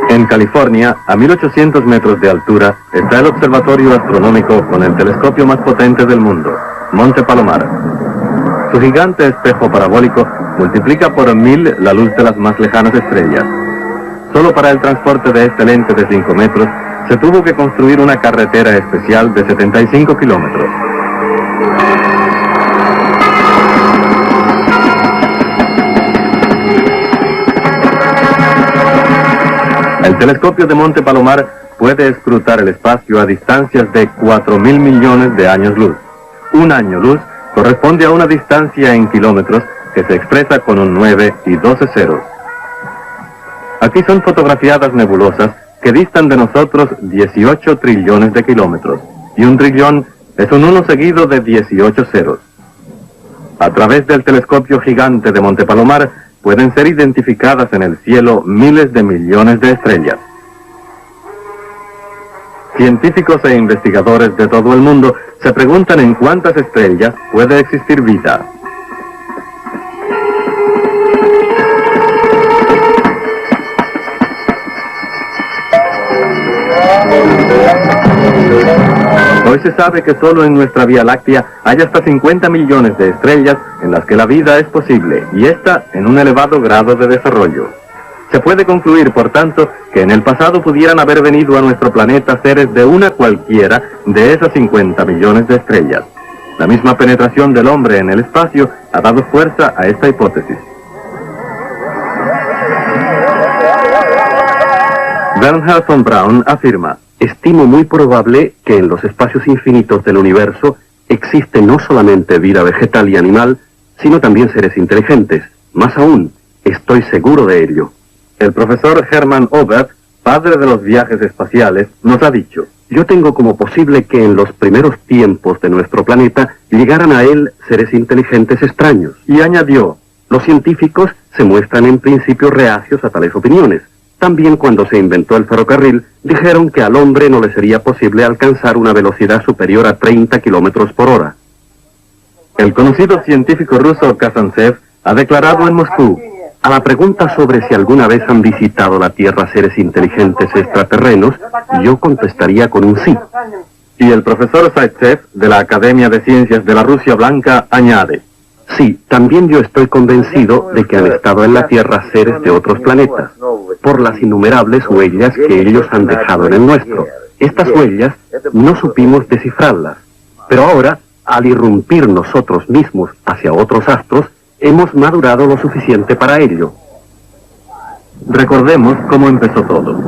En California, a 1800 metros de altura, está el observatorio astronómico con el telescopio más potente del mundo, Monte Palomar. Su gigante espejo parabólico multiplica por 1000 la luz de las más lejanas estrellas. Solo para el transporte de este lente de 5 metros, se tuvo que construir una carretera especial de 75 kilómetros. El telescopio de Monte Palomar puede escrutar el espacio a distancias de 4.000 millones de años luz. Un año luz corresponde a una distancia en kilómetros que se expresa con un 9 y 12 ceros. Aquí son fotografiadas nebulosas que distan de nosotros 18 trillones de kilómetros, y un trillón es un 1 seguido de 18 ceros. A través del telescopio gigante de Monte Palomar pueden ser identificadas en el cielo miles de millones de estrellas. Científicos e investigadores de todo el mundo se preguntan en cuántas estrellas puede existir vida. Hoy se sabe que solo en nuestra Vía Láctea hay hasta 50 millones de estrellas en las que la vida es posible, y esta en un elevado grado de desarrollo. Se puede concluir, por tanto, que en el pasado pudieran haber venido a nuestro planeta seres de una cualquiera de esas 50 millones de estrellas. La misma penetración del hombre en el espacio ha dado fuerza a esta hipótesis. Bernhard von Braun afirma: estimo muy probable que en los espacios infinitos del universo existe no solamente vida vegetal y animal, sino también seres inteligentes. Más aún, estoy seguro de ello. El profesor Hermann Oberth, padre de los viajes espaciales, nos ha dicho: yo tengo como posible que en los primeros tiempos de nuestro planeta llegaran a él seres inteligentes extraños. Y añadió: los científicos se muestran en principio reacios a tales opiniones. También cuando se inventó el ferrocarril, dijeron que al hombre no le sería posible alcanzar una velocidad superior a 30 kilómetros por hora. El conocido científico ruso Kazantsev ha declarado en Moscú: a la pregunta sobre si alguna vez han visitado la Tierra seres inteligentes extraterrenos, yo contestaría con un sí. Y el profesor Zaitsev, de la Academia de Ciencias de la Rusia Blanca, añade: sí, también yo estoy convencido de que han estado en la Tierra seres de otros planetas, por las innumerables huellas que ellos han dejado en el nuestro. Estas huellas no supimos descifrarlas, pero ahora, al irrumpir nosotros mismos hacia otros astros, hemos madurado lo suficiente para ello. Recordemos cómo empezó todo.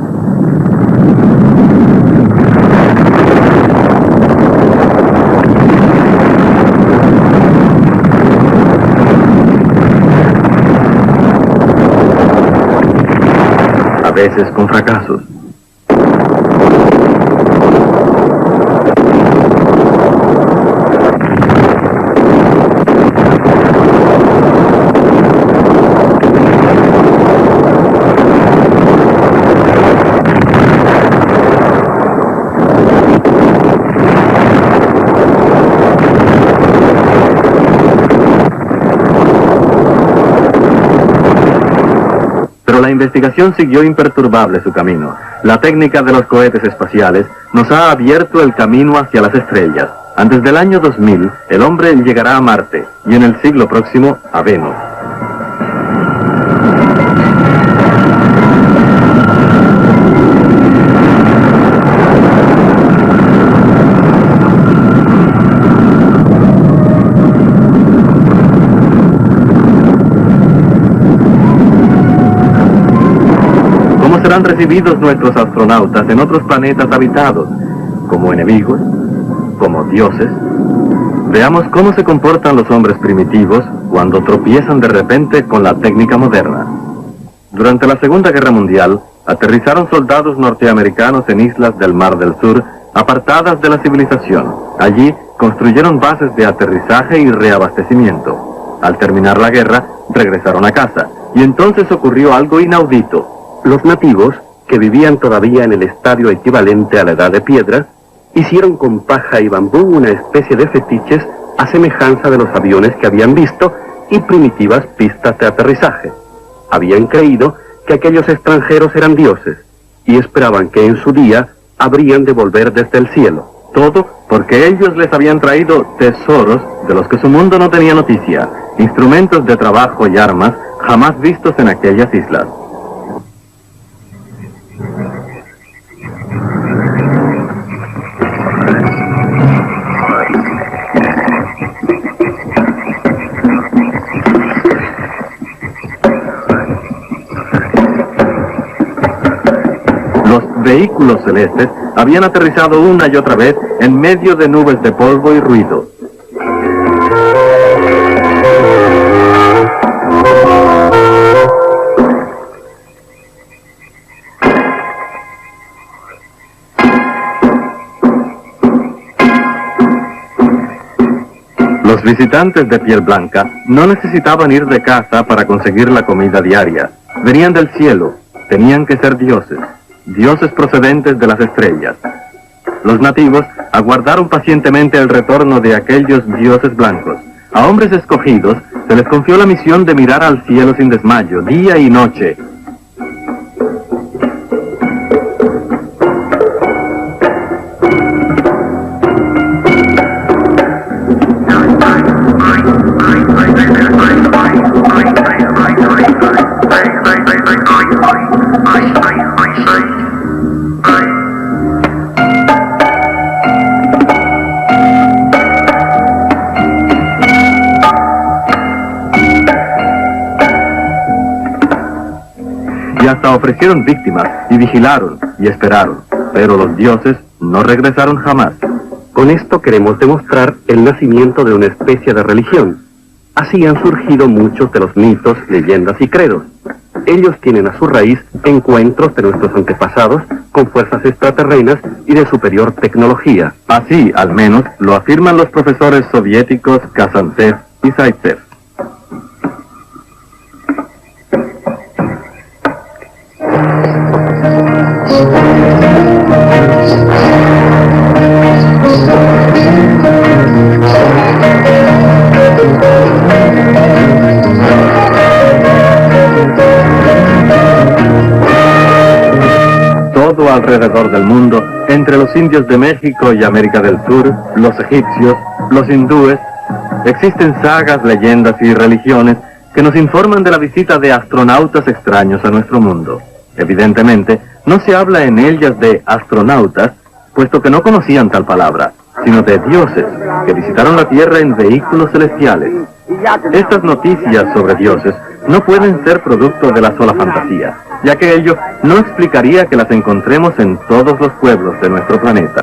A veces con fracasos. La investigación siguió imperturbable su camino. La técnica de los cohetes espaciales nos ha abierto el camino hacia las estrellas. Antes del año 2000, el hombre llegará a Marte y en el siglo próximo a Venus. Serán recibidos nuestros astronautas en otros planetas habitados, como enemigos, como dioses. Veamos cómo se comportan los hombres primitivos cuando tropiezan de repente con la técnica moderna. Durante la Segunda Guerra Mundial, aterrizaron soldados norteamericanos en islas del Mar del Sur apartadas de la civilización. Allí construyeron bases de aterrizaje y reabastecimiento. Al terminar la guerra, regresaron a casa, y entonces ocurrió algo inaudito. Los nativos, que vivían todavía en el estadio equivalente a la edad de piedra, hicieron con paja y bambú una especie de fetiches a semejanza de los aviones que habían visto y primitivas pistas de aterrizaje. Habían creído que aquellos extranjeros eran dioses y esperaban que en su día habrían de volver desde el cielo. Todo porque ellos les habían traído tesoros de los que su mundo no tenía noticia, instrumentos de trabajo y armas jamás vistos en aquellas islas. Los vehículos celestes habían aterrizado una y otra vez en medio de nubes de polvo y ruido. Los visitantes de piel blanca no necesitaban ir de casa para conseguir la comida diaria. Venían del cielo, tenían que ser dioses. Dioses procedentes de las estrellas. Los nativos aguardaron pacientemente el retorno de aquellos dioses blancos. A hombres escogidos se les confió la misión de mirar al cielo sin desmayo, día y noche. Y hasta ofrecieron víctimas, y vigilaron, y esperaron. Pero los dioses no regresaron jamás. Con esto queremos demostrar el nacimiento de una especie de religión. Así han surgido muchos de los mitos, leyendas y credos. Ellos tienen a su raíz encuentros de nuestros antepasados con fuerzas extraterrenas y de superior tecnología. Así, al menos, lo afirman los profesores soviéticos Kazantsev y Zaitsev. Todo alrededor del mundo, entre los indios de México y América del Sur, los egipcios, los hindúes, existen sagas, leyendas y religiones que nos informan de la visita de astronautas extraños a nuestro mundo. Evidentemente, no se habla en ellas de astronautas, puesto que no conocían tal palabra, sino de dioses que visitaron la Tierra en vehículos celestiales. Estas noticias sobre dioses no pueden ser producto de la sola fantasía, ya que ello no explicaría que las encontremos en todos los pueblos de nuestro planeta.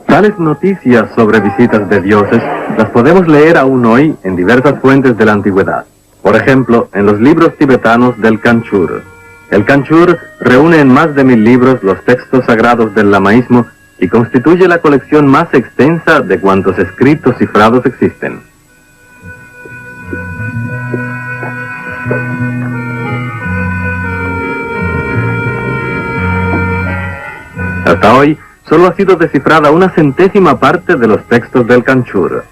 Tales noticias sobre visitas de dioses las podemos leer aún hoy en diversas fuentes de la antigüedad. Por ejemplo, en los libros tibetanos del Kanchur. El Kanchur reúne en más de 1000 libros los textos sagrados del lamaísmo y constituye la colección más extensa de cuantos escritos cifrados existen. Hasta hoy, solo ha sido descifrada una centésima parte de los textos del Kanchur.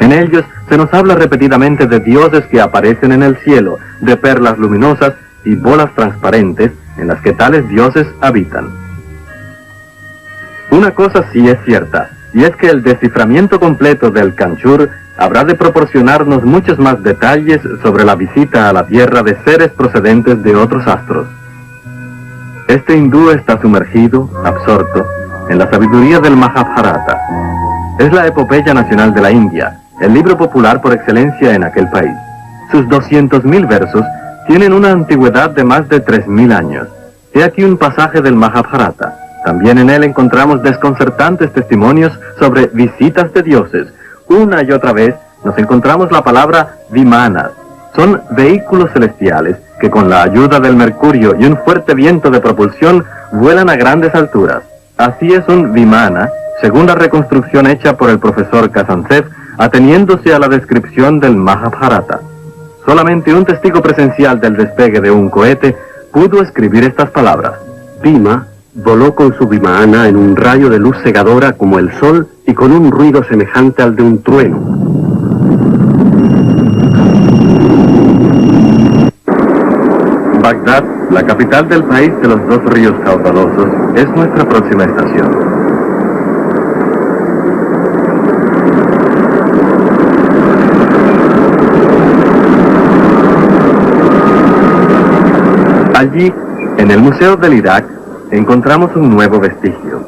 En ellos se nos habla repetidamente de dioses que aparecen en el cielo, de perlas luminosas y bolas transparentes en las que tales dioses habitan. Una cosa sí es cierta, y es que el desciframiento completo del Kanchur habrá de proporcionarnos muchos más detalles sobre la visita a la Tierra de seres procedentes de otros astros. Este hindú está sumergido, absorto, en la sabiduría del Mahabharata. Es la epopeya nacional de la India, el libro popular por excelencia en aquel país. Sus 200.000 versos tienen una antigüedad de más de 3000 años. He aquí un pasaje del Mahabharata, También en él encontramos desconcertantes testimonios sobre visitas de dioses. Una y otra vez nos encontramos la palabra vimanas. Son vehículos celestiales que con la ayuda del mercurio y un fuerte viento de propulsión vuelan a grandes alturas. Así es un vimana, según la reconstrucción hecha por el profesor Kazantsev, ateniéndose a la descripción del Mahabharata. Solamente un testigo presencial del despegue de un cohete pudo escribir estas palabras. Bhima voló con su vimana en un rayo de luz cegadora como el sol y con un ruido semejante al de un trueno. Bagdad, la capital del país de los dos ríos caudalosos, es nuestra próxima estación. Allí, en el Museo del Irak, encontramos un nuevo vestigio.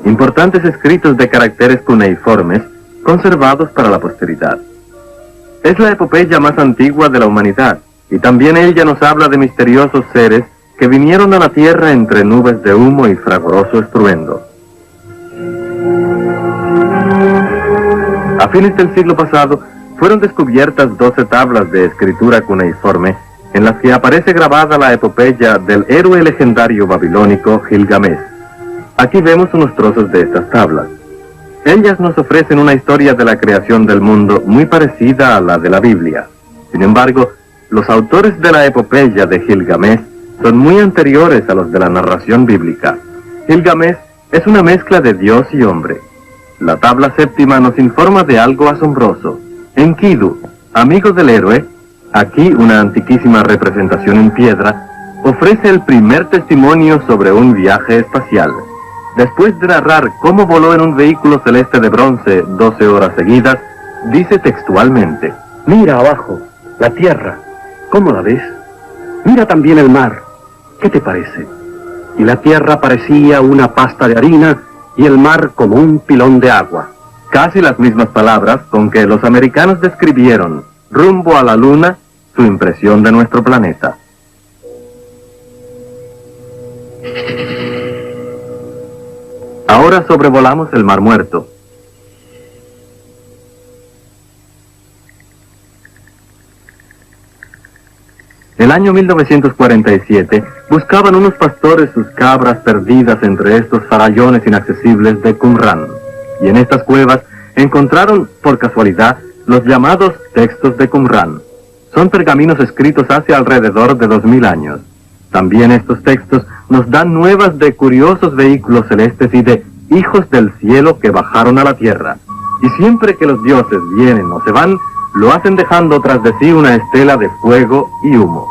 Importantes escritos de caracteres cuneiformes conservados para la posteridad. Es la epopeya más antigua de la humanidad, y también ella nos habla de misteriosos seres que vinieron a la tierra entre nubes de humo y fragoroso estruendo. A fines del siglo pasado, fueron descubiertas 12 tablas de escritura cuneiforme en las que aparece grabada la epopeya del héroe legendario babilónico Gilgamesh. Aquí vemos unos trozos de estas tablas. Ellas nos ofrecen una historia de la creación del mundo muy parecida a la de la Biblia. Sin embargo, los autores de la epopeya de Gilgamesh son muy anteriores a los de la narración bíblica. Gilgamesh es una mezcla de Dios y hombre. La tabla séptima nos informa de algo asombroso. Enkidu, amigo del héroe, aquí una antiquísima representación en piedra, ofrece el primer testimonio sobre un viaje espacial. Después de narrar cómo voló en un vehículo celeste de bronce 12 horas seguidas, dice textualmente: Mira abajo, la tierra. ¿Cómo la ves? Mira también el mar. ¿Qué te parece? Y la tierra parecía una pasta de harina y el mar como un pilón de agua. Casi las mismas palabras con que los americanos describieron rumbo a la luna su impresión de nuestro planeta. Ahora sobrevolamos el Mar Muerto. El año 1947 buscaban unos pastores sus cabras perdidas entre estos farallones inaccesibles de Qumran, y en estas cuevas encontraron, por casualidad, los llamados textos de Qumran. Son pergaminos escritos hace alrededor de 2000 años. También estos textos nos dan nuevas de curiosos vehículos celestes y de hijos del cielo que bajaron a la tierra. Y siempre que los dioses vienen o se van, lo hacen dejando tras de sí una estela de fuego y humo.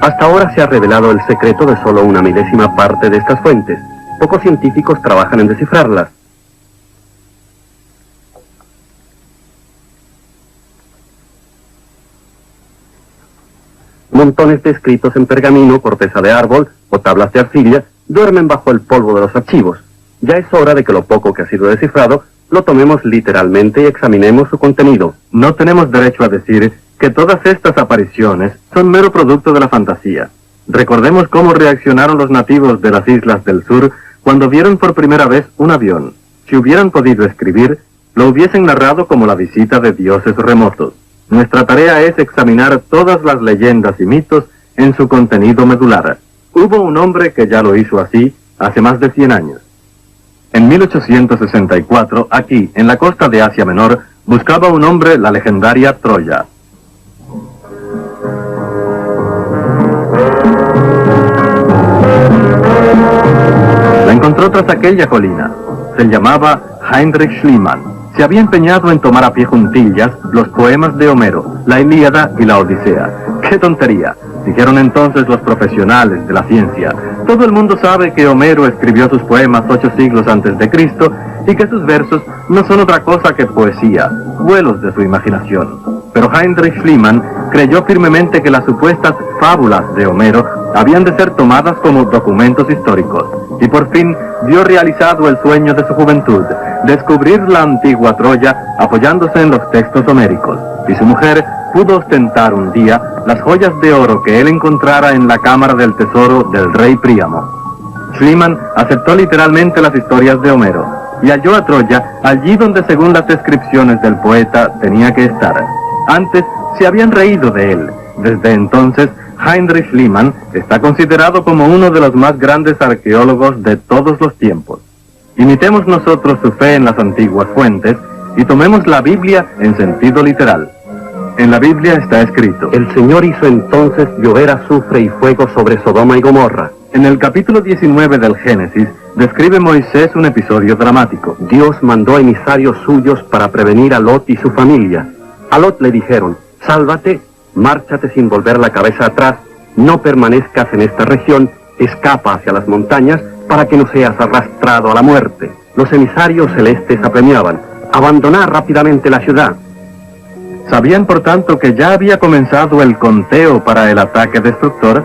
Hasta ahora se ha revelado el secreto de solo una milésima parte de estas fuentes. Pocos científicos trabajan en descifrarlas. Montones de escritos en pergamino, corteza de árbol o tablas de arcilla duermen bajo el polvo de los archivos. Ya es hora de que lo poco que ha sido descifrado lo tomemos literalmente y examinemos su contenido. No tenemos derecho a decir que todas estas apariciones son mero producto de la fantasía. Recordemos cómo reaccionaron los nativos de las islas del sur cuando vieron por primera vez un avión. Si hubieran podido escribir, lo hubiesen narrado como la visita de dioses remotos. Nuestra tarea es examinar todas las leyendas y mitos en su contenido medular. Hubo un hombre que ya lo hizo así hace más de 100 años. En 1864, aquí, en la costa de Asia Menor, buscaba un hombre la legendaria Troya. La encontró tras aquella colina. Se llamaba Heinrich Schliemann. Se había empeñado en tomar a pie juntillas los poemas de Homero, la Ilíada y la Odisea. ¡Qué tontería!, dijeron entonces los profesionales de la ciencia. Todo el mundo sabe que Homero escribió sus poemas 8 siglos antes de Cristo y que sus versos no son otra cosa que poesía, vuelos de su imaginación. Pero Heinrich Schliemann creyó firmemente que las supuestas fábulas de Homero habían de ser tomadas como documentos históricos, y por fin vio realizado el sueño de su juventud, descubrir la antigua Troya apoyándose en los textos homéricos. y su mujer pudo ostentar un día las joyas de oro que él encontrara en la cámara del tesoro del rey Príamo. Schliemann aceptó literalmente las historias de Homero y halló a Troya allí donde, según las descripciones del poeta, tenía que estar. Antes se habían reído de él. Desde entonces, Heinrich Schliemann está considerado como uno de los más grandes arqueólogos de todos los tiempos. Imitemos nosotros su fe en las antiguas fuentes y tomemos la Biblia en sentido literal. En la Biblia está escrito: El Señor hizo entonces llover azufre y fuego sobre Sodoma y Gomorra. En el capítulo 19 del Génesis, describe Moisés un episodio dramático. Dios mandó emisarios suyos para prevenir a Lot y su familia. A Lot le dijeron: sálvate, márchate sin volver la cabeza atrás, no permanezcas en esta región, escapa hacia las montañas para que no seas arrastrado a la muerte. Los emisarios celestes apremiaban: abandonar rápidamente la ciudad. Sabían, por tanto, que ya había comenzado el conteo para el ataque destructor.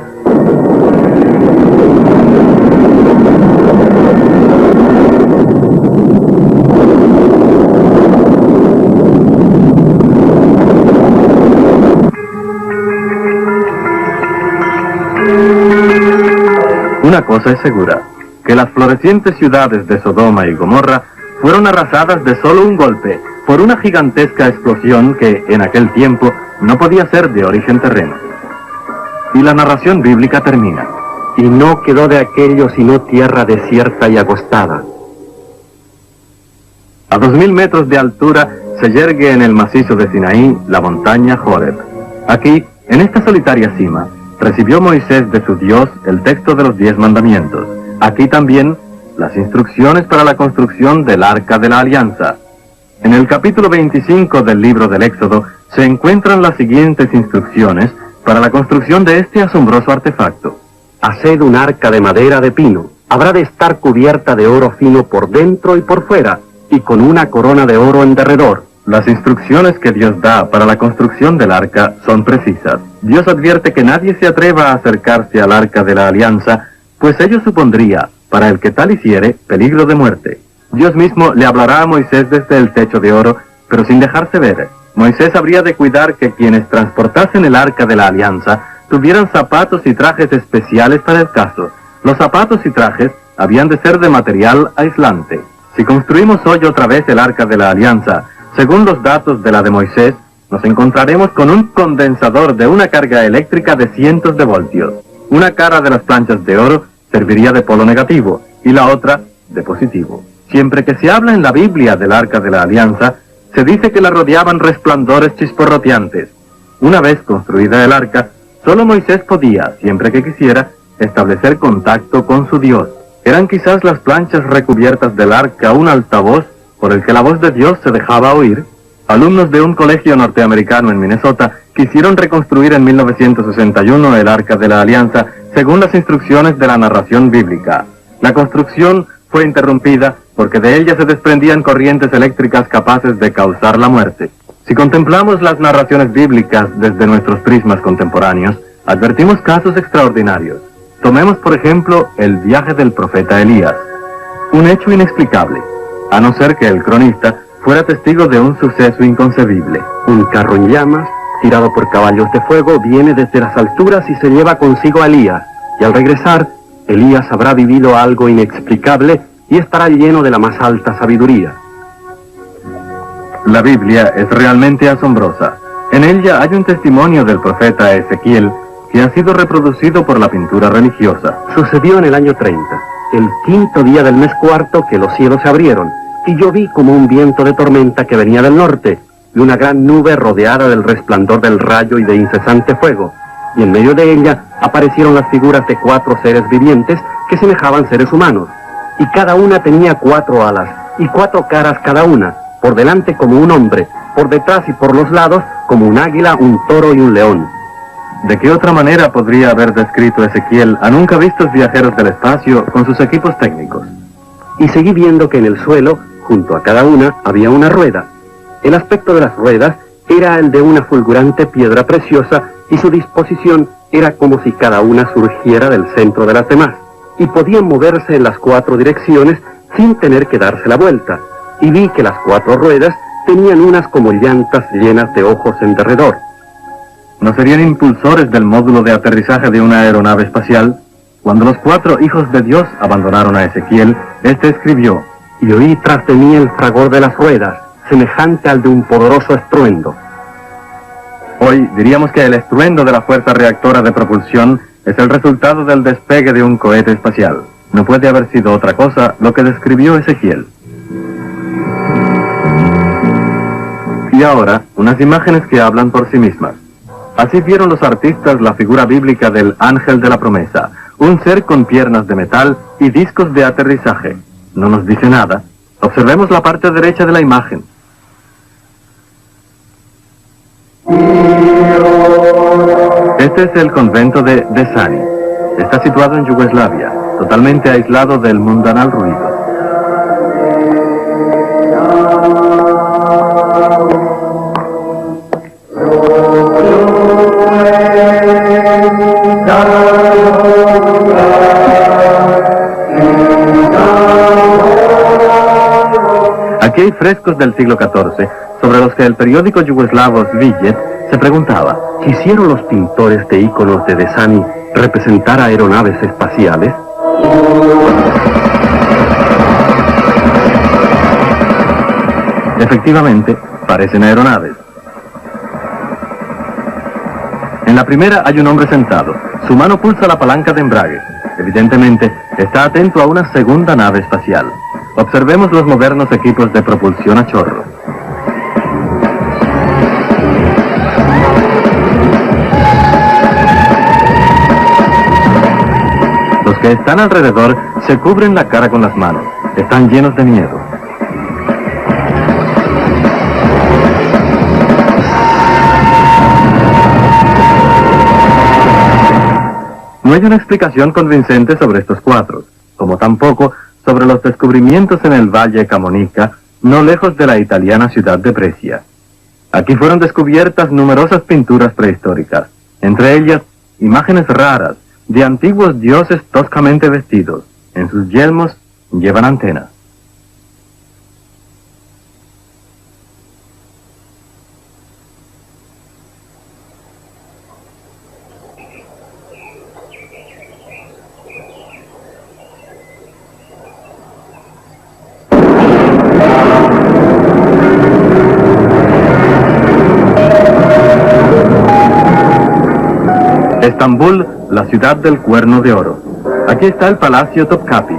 Una cosa es segura, que las florecientes ciudades de Sodoma y Gomorra fueron arrasadas de solo un golpe por una gigantesca explosión que, en aquel tiempo, no podía ser de origen terreno. Y la narración bíblica termina: y no quedó de aquello sino tierra desierta y agostada. A 2000 metros de altura se yergue en el macizo de Sinaí la montaña Horeb. Aquí, en esta solitaria cima, recibió Moisés de su Dios el texto de los 10 mandamientos. Aquí también las instrucciones para la construcción del Arca de la Alianza. En el capítulo 25 del libro del Éxodo se encuentran las siguientes instrucciones para la construcción de este asombroso artefacto. Haced un arca de madera de pino. Habrá de estar cubierta de oro fino por dentro y por fuera, y con una corona de oro en derredor. Las instrucciones que Dios da para la construcción del arca son precisas. Dios advierte que nadie se atreva a acercarse al Arca de la Alianza, pues ello supondría, para el que tal hiciere, peligro de muerte. Dios mismo le hablará a Moisés desde el techo de oro, pero sin dejarse ver. Moisés habría de cuidar que quienes transportasen el Arca de la Alianza tuvieran zapatos y trajes especiales para el caso. Los zapatos y trajes habían de ser de material aislante. Si construimos hoy otra vez el Arca de la Alianza, según los datos de la de Moisés, nos encontraremos con un condensador de una carga eléctrica de cientos de voltios. Una cara de las planchas de oro serviría de polo negativo y la otra de positivo. Siempre que se habla en la Biblia del Arca de la Alianza, se dice que la rodeaban resplandores chisporroteantes. Una vez construida el arca, solo Moisés podía, siempre que quisiera, establecer contacto con su Dios. Eran quizás las planchas recubiertas del arca un altavoz por el que la voz de Dios se dejaba oír. Alumnos de un colegio norteamericano en Minnesota quisieron reconstruir en 1961 el Arca de la Alianza según las instrucciones de la narración bíblica. La construcción fue interrumpida porque de ella se desprendían corrientes eléctricas capaces de causar la muerte. Si contemplamos las narraciones bíblicas desde nuestros prismas contemporáneos, advertimos casos extraordinarios. Tomemos, por ejemplo, el viaje del profeta Elías. Un hecho inexplicable, a no ser que el cronista fuera testigo de un suceso inconcebible. Un carro en llamas, tirado por caballos de fuego, viene desde las alturas y se lleva consigo a Elías. Y al regresar, Elías habrá vivido algo inexplicable y estará lleno de la más alta sabiduría. La Biblia es realmente asombrosa. En ella hay un testimonio del profeta Ezequiel que ha sido reproducido por la pintura religiosa. Sucedió en el año 30, el 5º día del mes cuarto, que los cielos se abrieron, y yo vi como un viento de tormenta que venía del norte, y una gran nube rodeada del resplandor del rayo y de incesante fuego, y en medio de ella aparecieron las figuras de 4 seres vivientes que semejaban seres humanos, y cada una tenía 4 alas, y 4 caras cada una, por delante como un hombre, por detrás y por los lados como un águila, un toro y un león. ¿De qué otra manera podría haber descrito Ezequiel a nunca vistos viajeros del espacio con sus equipos técnicos? Y seguí viendo que en el suelo, junto a cada una, había una rueda. El aspecto de las ruedas era el de una fulgurante piedra preciosa y su disposición era como si cada una surgiera del centro de las demás, y podían moverse en las 4 direcciones sin tener que darse la vuelta. Y vi que las 4 ruedas Tenían unas como llantas llenas de ojos en derredor. ¿No serían impulsores del módulo de aterrizaje de una aeronave espacial? Cuando los 4 hijos de Dios abandonaron a Ezequiel, este escribió: Y oí tras de mí el fragor de las ruedas, semejante al de un poderoso estruendo. Hoy diríamos que el estruendo de la fuerza reactora de propulsión es el resultado del despegue de un cohete espacial. No puede haber sido otra cosa lo que describió Ezequiel. Y ahora, unas imágenes que hablan por sí mismas. Así vieron los artistas la figura bíblica del ángel de la promesa, un ser con piernas de metal y discos de aterrizaje. No nos dice nada. Observemos la parte derecha de la imagen. Este es el convento de Desani. Está situado en Yugoslavia, totalmente aislado del mundanal ruido. Aquí hay frescos del siglo XIV, sobre los que el periódico yugoslavo Svijet se preguntaba: ¿quisieron los pintores de íconos de Desani representar aeronaves espaciales? Efectivamente, parecen aeronaves. En la primera hay un hombre sentado. Su mano pulsa la palanca de embrague. Evidentemente, está atento a una segunda nave espacial. Observemos los modernos equipos de propulsión a chorro. Los que están alrededor se cubren la cara con las manos. Están llenos de miedo. No hay una explicación convincente sobre estos cuadros, como tampoco sobre los descubrimientos en el Valle Camonica, no lejos de la italiana ciudad de Brescia. Aquí fueron descubiertas numerosas pinturas prehistóricas, entre ellas imágenes raras de antiguos dioses toscamente vestidos. En sus yelmos llevan antenas. Estambul, la ciudad del cuerno de oro. Aquí está el Palacio Topkapi.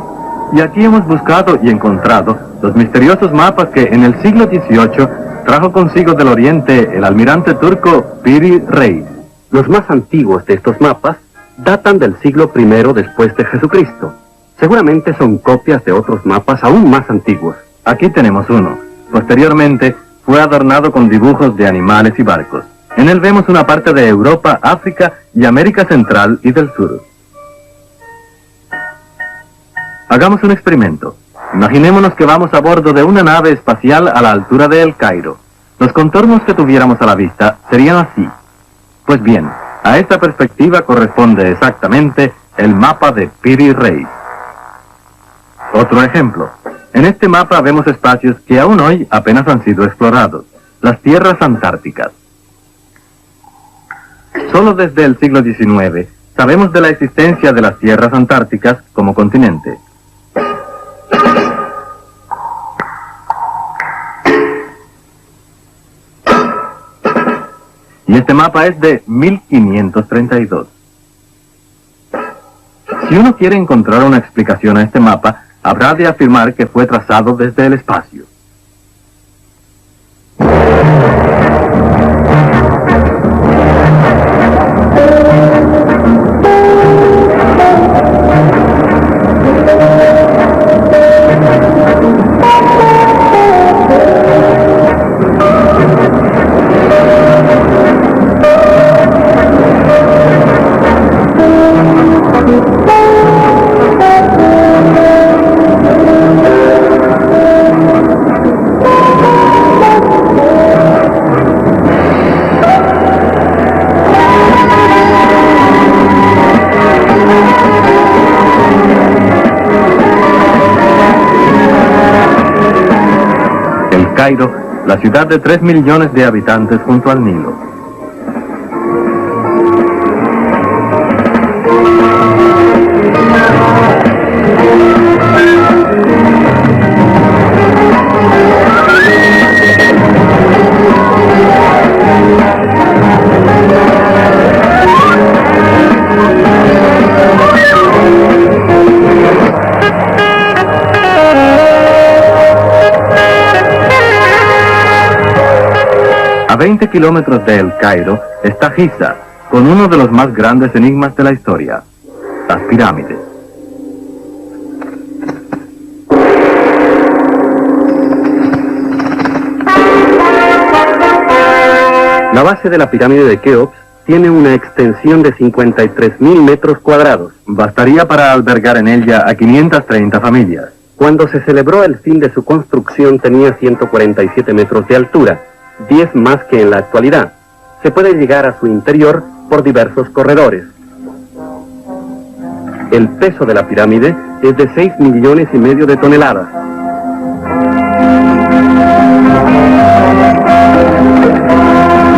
Y aquí hemos buscado y encontrado los misteriosos mapas que en el siglo XVIII trajo consigo del oriente el almirante turco Piri Reis. Los más antiguos de estos mapas datan del siglo I después de Jesucristo. Seguramente son copias de otros mapas aún más antiguos. Aquí tenemos uno. Posteriormente fue adornado con dibujos de animales y barcos. En él vemos una parte de Europa, África y América Central y del Sur. Hagamos un experimento. Imaginémonos que vamos a bordo de una nave espacial a la altura de El Cairo. Los contornos que tuviéramos a la vista serían así. Pues bien, a esta perspectiva corresponde exactamente el mapa de Piri Reis. Otro ejemplo. En este mapa vemos espacios que aún hoy apenas han sido explorados. Las tierras antárticas. Solo desde el siglo XIX sabemos de la existencia de las tierras antárticas como continente. Y este mapa es de 1532. Si uno quiere encontrar una explicación a este mapa, habrá de afirmar que fue trazado desde el espacio. Cairo la ciudad de 3 millones de habitantes junto al Nilo. A 20 kilómetros de El Cairo está Giza, con uno de los más grandes enigmas de la historia, las pirámides. La base de la pirámide de Keops tiene una extensión de 53.000 metros cuadrados. Bastaría para albergar en ella a 530 familias. Cuando se celebró el fin de su construcción tenía 147 metros de altura, 10 más que en la actualidad. Se puede llegar a su interior por diversos corredores. El peso de la pirámide es de 6,5 millones de toneladas.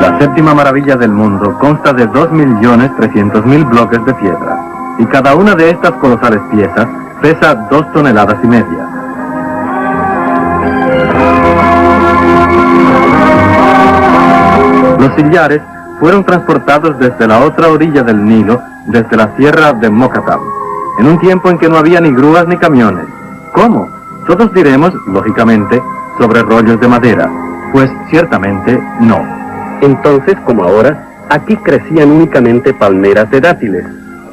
La séptima maravilla del mundo consta de 2.300.000 bloques de piedra, y cada una de estas colosales piezas pesa 2,5 toneladas. Los sillares fueron transportados desde la otra orilla del Nilo, desde la sierra de Mokattam, en un tiempo en que no había ni grúas ni camiones. ¿Cómo? Todos diremos, lógicamente, sobre rollos de madera, pues ciertamente no. Entonces, como ahora, aquí crecían únicamente palmeras de dátiles,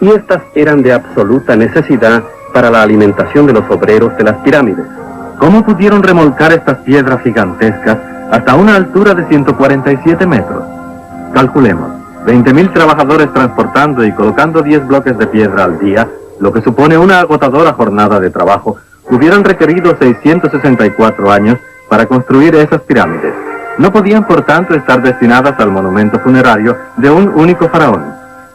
y estas eran de absoluta necesidad para la alimentación de los obreros de las pirámides. ¿Cómo pudieron remolcar estas piedras gigantescas hasta una altura de 147 metros? Calculemos, 20.000 trabajadores transportando y colocando 10 bloques de piedra al día, lo que supone una agotadora jornada de trabajo, hubieran requerido 664 años para construir esas pirámides. No podían, por tanto, estar destinadas al monumento funerario de un único faraón.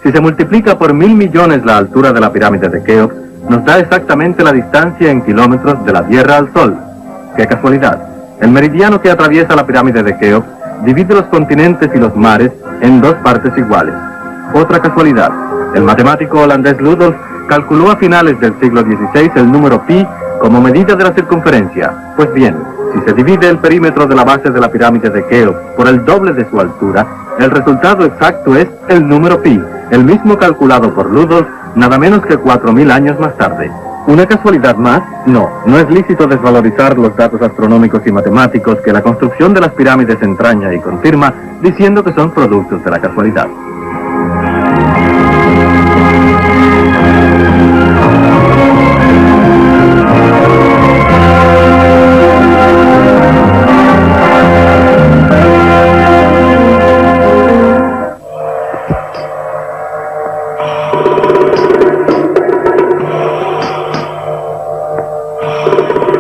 Si se multiplica por 1.000 millones la altura de la pirámide de Keops, nos da exactamente la distancia en kilómetros de la Tierra al Sol. ¡Qué casualidad! El meridiano que atraviesa la pirámide de Keops divide los continentes y los mares en 2 partes iguales. Otra casualidad, el matemático holandés Ludolf calculó a finales del siglo XVI el número pi como medida de la circunferencia. Pues bien, si se divide el perímetro de la base de la pirámide de Keops por el doble de su altura, el resultado exacto es el número pi, el mismo calculado por Ludolf nada menos que 4.000 años más tarde. ¿Una casualidad más? No es lícito desvalorizar los datos astronómicos y matemáticos que la construcción de las pirámides entraña y confirma, diciendo que son productos de la casualidad.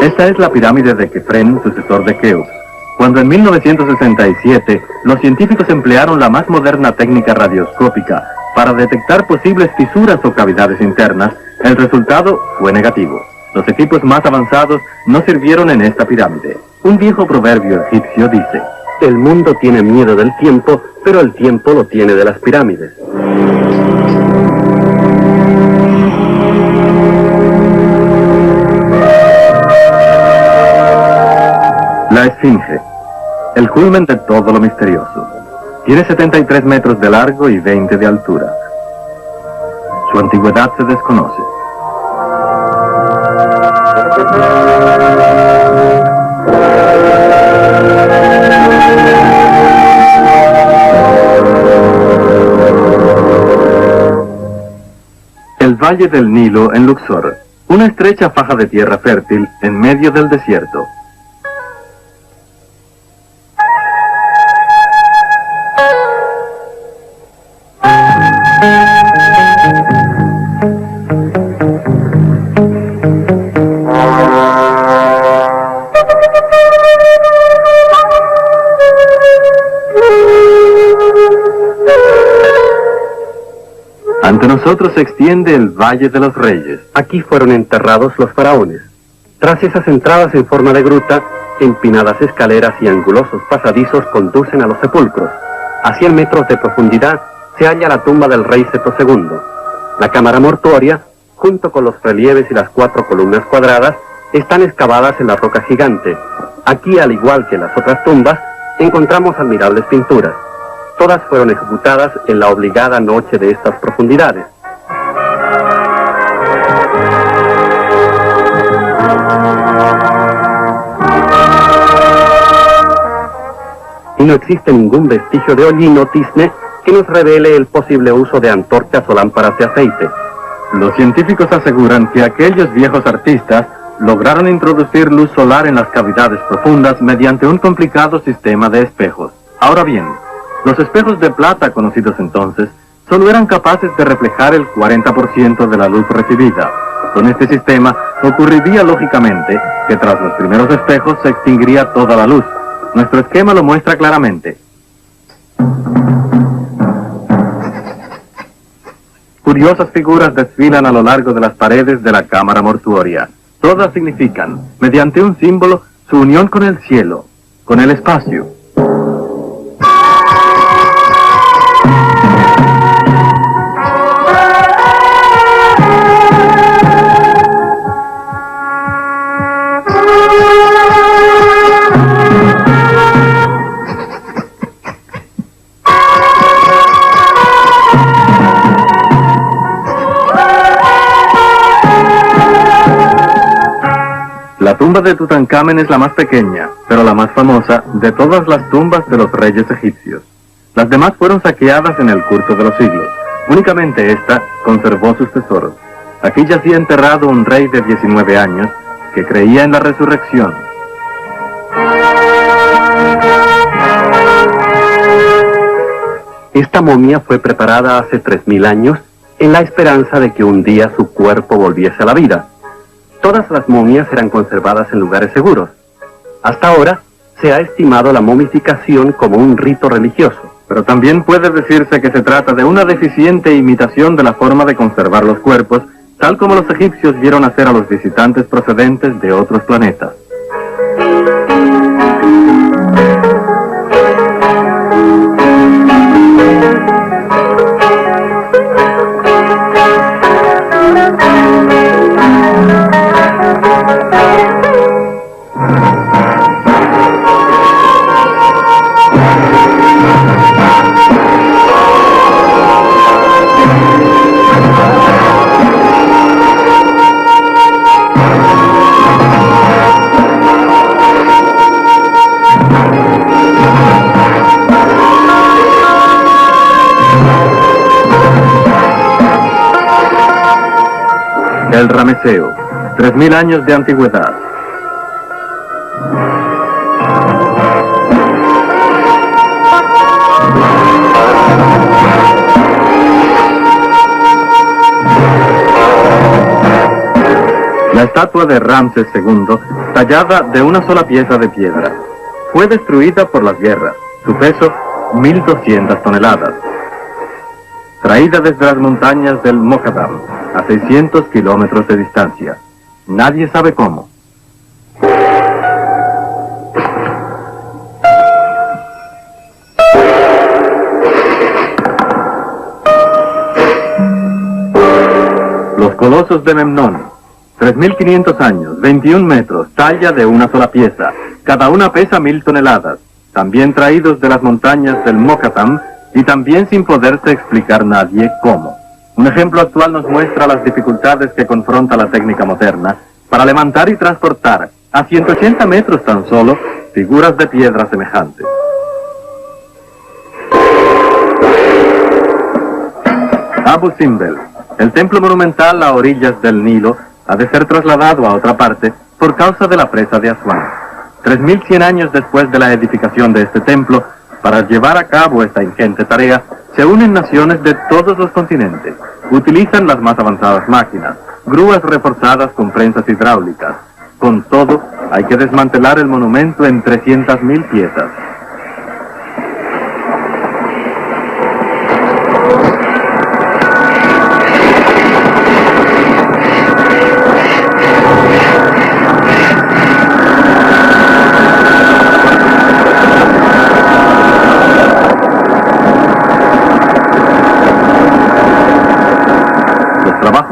Esta es la pirámide de Kefren, sucesor de Keops. Cuando en 1967 los científicos emplearon la más moderna técnica radioscópica para detectar posibles fisuras o cavidades internas, el resultado fue negativo. Los equipos más avanzados no sirvieron en esta pirámide. Un viejo proverbio egipcio dice: el mundo tiene miedo del tiempo, pero el tiempo lo tiene de las pirámides. La Esfinge, el culmen de todo lo misterioso. Tiene 73 metros de largo y 20 de altura. Su antigüedad se desconoce. El Valle del Nilo en Luxor, una estrecha faja de tierra fértil en medio del desierto. Ante nosotros se extiende el Valle de los Reyes. Aquí fueron enterrados los faraones. Tras esas entradas en forma de gruta, empinadas escaleras y angulosos pasadizos conducen a los sepulcros. A 100 metros de profundidad se halla la tumba del rey Seto II. La cámara mortuoria, junto con los relieves y las 4 columnas cuadradas, están excavadas en la roca gigante. Aquí, al igual que en las otras tumbas, encontramos admirables pinturas. Todas fueron ejecutadas en la obligada noche de estas profundidades. Y no existe ningún vestigio de hollín o tizne que nos revele el posible uso de antorchas o lámparas de aceite. Los científicos aseguran que aquellos viejos artistas lograron introducir luz solar en las cavidades profundas mediante un complicado sistema de espejos. Ahora bien, los espejos de plata conocidos entonces solo eran capaces de reflejar el 40% de la luz recibida. Con este sistema ocurriría lógicamente que tras los primeros espejos se extinguiría toda la luz. Nuestro esquema lo muestra claramente. Curiosas figuras desfilan a lo largo de las paredes de la cámara mortuoria. Todas significan, mediante un símbolo, su unión con el cielo, con el espacio. La tumba de Tutankamen es la más pequeña, pero la más famosa de todas las tumbas de los reyes egipcios. Las demás fueron saqueadas en el curso de los siglos. Únicamente esta conservó sus tesoros. Aquí yacía enterrado un rey de 19 años que creía en la resurrección. Esta momia fue preparada hace 3000 años en la esperanza de que un día su cuerpo volviese a la vida. Todas las momias eran conservadas en lugares seguros. Hasta ahora se ha estimado la momificación como un rito religioso. Pero también puede decirse que se trata de una deficiente imitación de la forma de conservar los cuerpos, tal como los egipcios vieron hacer a los visitantes procedentes de otros planetas. El Rameseo, 3000 años de antigüedad. La estatua de Ramsés II, tallada de una sola pieza de piedra, fue destruida por las guerras. Su peso, 1200 toneladas. Traída desde las montañas del Mokattam, a 600 kilómetros de distancia. Nadie sabe cómo. Los colosos de Memnón, 3500 años, 21 metros, talla de una sola pieza. Cada una pesa 1000 toneladas. También traídos de las montañas del Mokattam y también sin poderse explicar nadie cómo. Un ejemplo actual nos muestra las dificultades que confronta la técnica moderna para levantar y transportar a 180 metros tan solo figuras de piedra semejantes. Abu Simbel, el templo monumental a orillas del Nilo, ha de ser trasladado a otra parte por causa de la presa de Asuán. 3100 años después de la edificación de este templo, para llevar a cabo esta ingente tarea, se unen naciones de todos los continentes. Utilizan las más avanzadas máquinas, grúas reforzadas con prensas hidráulicas. Con todo, hay que desmantelar el monumento en 300.000 piezas.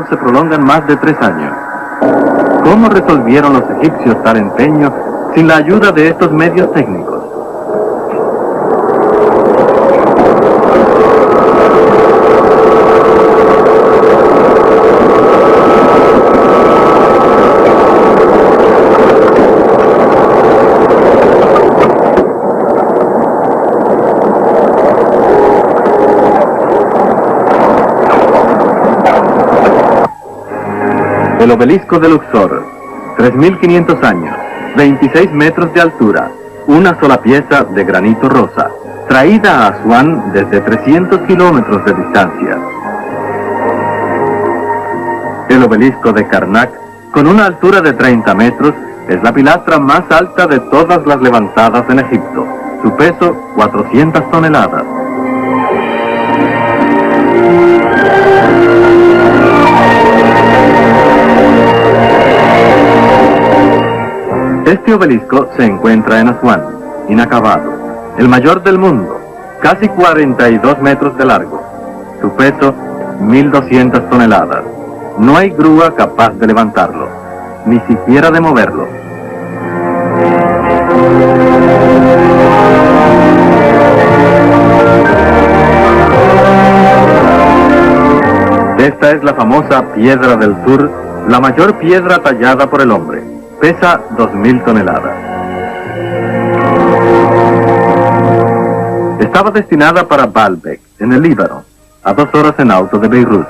se prolongan más de 3 años. ¿Cómo resolvieron los egipcios tal empeño sin la ayuda de estos medios técnicos? El obelisco de Luxor, 3.500 años, 26 metros de altura, una sola pieza de granito rosa, traída a Asuán desde 300 kilómetros de distancia. El obelisco de Karnak, con una altura de 30 metros, es la pilastra más alta de todas las levantadas en Egipto. Su peso, 400 toneladas. Este obelisco se encuentra en Asuán, inacabado, el mayor del mundo, casi 42 metros de largo. Su peso, 1.200 toneladas. No hay grúa capaz de levantarlo, ni siquiera de moverlo. Esta es la famosa Piedra del Sur, la mayor piedra tallada por el hombre. Pesa 2.000 toneladas. Estaba destinada para Baalbek, en el Líbano, a 2 horas en auto de Beirut.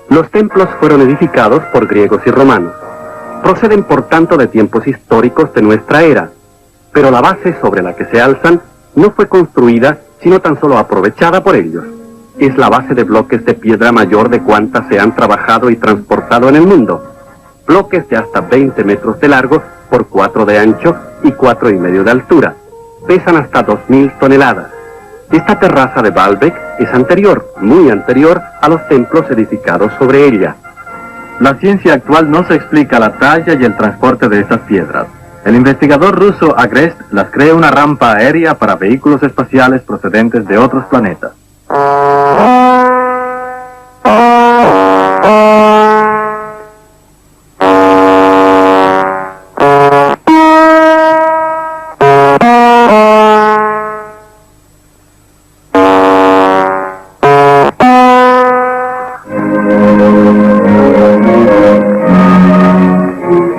Los templos fueron edificados por griegos y romanos. Proceden por tanto de tiempos históricos de nuestra era, pero la base sobre la que se alzan no fue construida, sino tan solo aprovechada por ellos. Es la base de bloques de piedra mayor de cuantas se han trabajado y transportado en el mundo. Bloques de hasta 20 metros de largo por 4 de ancho y 4,5 de altura. Pesan hasta 2.000 toneladas. Esta terraza de Baalbek es anterior, muy anterior, a los templos edificados sobre ella. La ciencia actual no se explica la talla y el transporte de estas piedras. El investigador ruso Agrest las crea una rampa aérea para vehículos espaciales procedentes de otros planetas.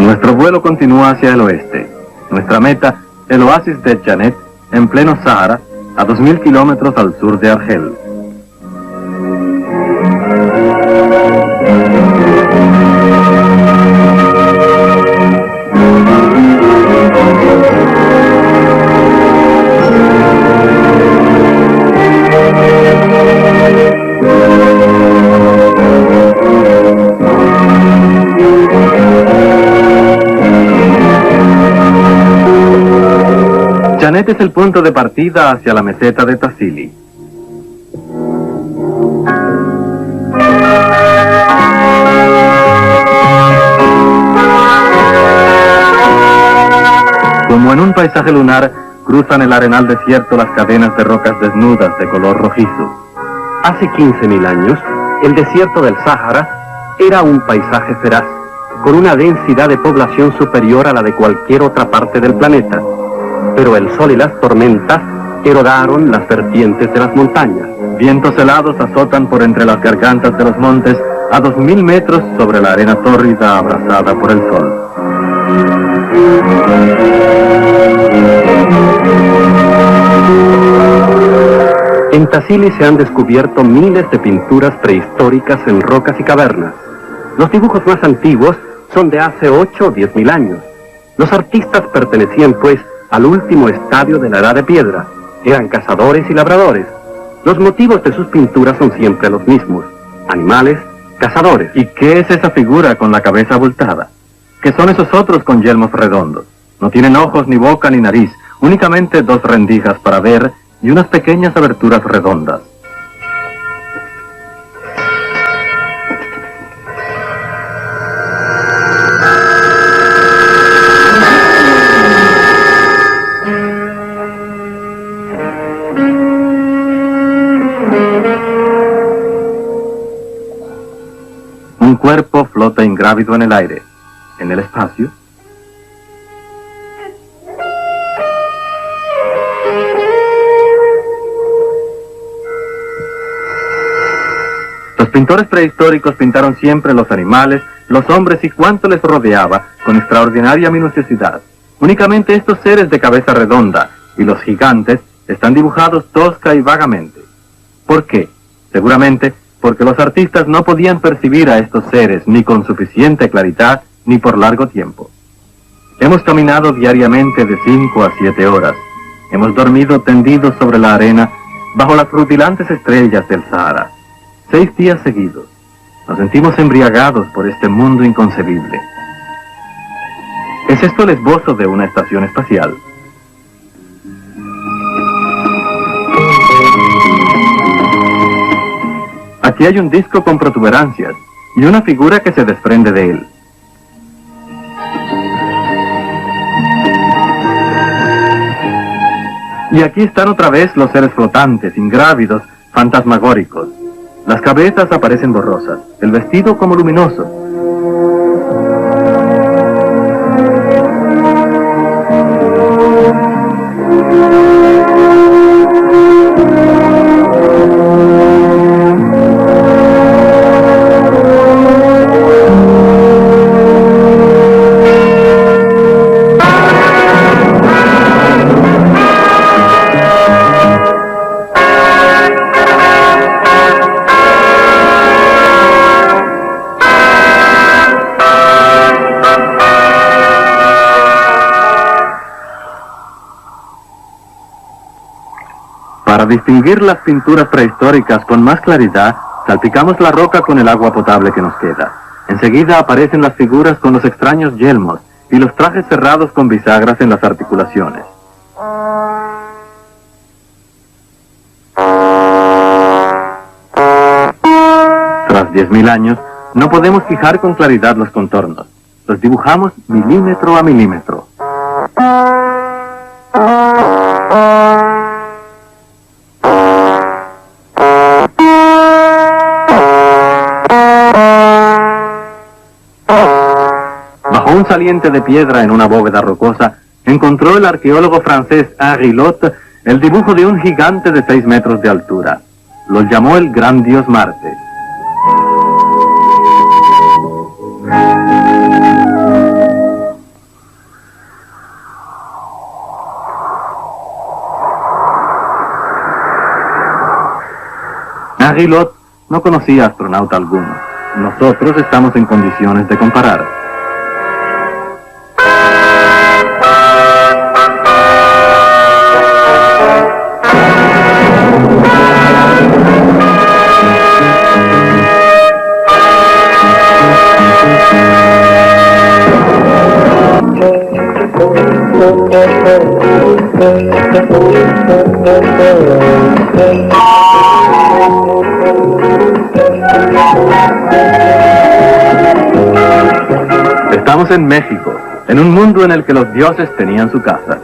Nuestro vuelo continúa hacia el oeste. Nuestra meta, el oasis de Janet, en pleno Sahara, a 2.000 kilómetros al sur de Argel. Janet es el punto de partida hacia la meseta de Tassili. Como en un paisaje lunar, cruzan el arenal desierto las cadenas de rocas desnudas de color rojizo. Hace 15.000 años, el desierto del Sáhara era un paisaje feraz, con una densidad de población superior a la de cualquier otra parte del planeta. Pero el sol y las tormentas erodaron las vertientes de las montañas. Vientos helados azotan por entre las gargantas de los montes a 2.000 metros sobre la arena tórrida abrasada por el sol. En Tassili se han descubierto miles de pinturas prehistóricas en rocas y cavernas. Los dibujos más antiguos son de hace 8 o 10.000 años. Los artistas pertenecían, pues, al último estadio de la Edad de Piedra. Eran cazadores y labradores. Los motivos de sus pinturas son siempre los mismos: animales, cazadores. ¿Y qué es esa figura con la cabeza abultada? ¿Qué son esos otros con yelmos redondos? No tienen ojos, ni boca, ni nariz, únicamente 2 rendijas para ver y unas pequeñas aberturas redondas. Un cuerpo flota ingrávido en el aire, en el espacio. Los pintores prehistóricos pintaron siempre los animales, los hombres y cuanto les rodeaba con extraordinaria minuciosidad. Únicamente estos seres de cabeza redonda y los gigantes están dibujados tosca y vagamente. ¿Por qué? Seguramente porque los artistas no podían percibir a estos seres ni con suficiente claridad ni por largo tiempo. Hemos caminado diariamente de 5 a 7 horas. Hemos dormido tendidos sobre la arena bajo las rutilantes estrellas del Sahara. 6 días seguidos. Nos sentimos embriagados por este mundo inconcebible. ¿Es esto el esbozo de una estación espacial? Aquí hay un disco con protuberancias y una figura que se desprende de él. Y aquí están otra vez los seres flotantes, ingrávidos, fantasmagóricos. Las cabezas aparecen borrosas, el vestido como luminoso. Para distinguir las pinturas prehistóricas con más claridad, salpicamos la roca con el agua potable que nos queda. Enseguida aparecen las figuras con los extraños yelmos y los trajes cerrados con bisagras en las articulaciones. Tras 10.000 años, no podemos fijar con claridad los contornos. Los dibujamos milímetro a milímetro. Bajo un saliente de piedra en una bóveda rocosa, encontró el arqueólogo francés Henri Lot el dibujo de un gigante de 6 metros de altura. Lo llamó el Gran Dios Marte. Henri Lot no conocía astronauta alguno. Nosotros estamos en condiciones de comparar. Estamos en México, en un mundo en el que los dioses tenían su casa.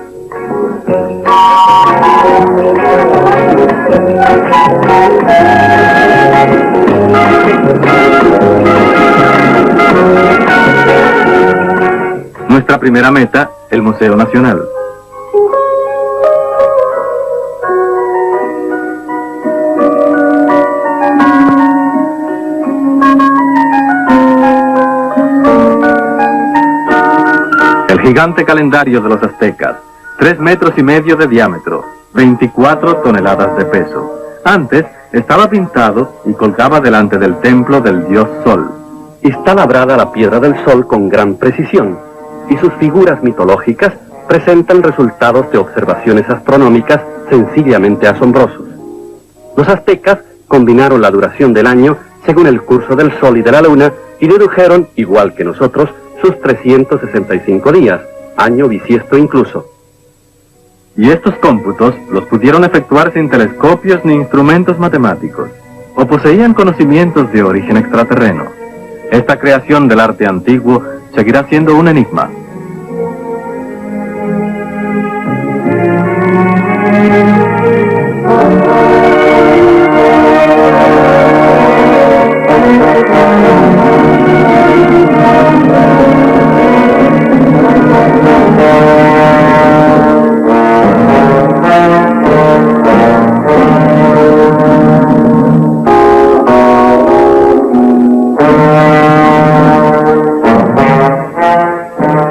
Nuestra primera meta, el Museo Nacional. El gigante calendario de los aztecas, 3,5 metros de diámetro, 24 toneladas de peso. Antes estaba pintado y colgaba delante del templo del dios Sol. Está labrada la piedra del sol con gran precisión, y sus figuras mitológicas presentan resultados de observaciones astronómicas sencillamente asombrosos. Los aztecas combinaron la duración del año según el curso del sol y de la luna y dedujeron, igual que nosotros, sus 365 días, año bisiesto incluso. Y estos cómputos los pudieron efectuar sin telescopios ni instrumentos matemáticos, o poseían conocimientos de origen extraterreno. Esta creación del arte antiguo seguirá siendo un enigma.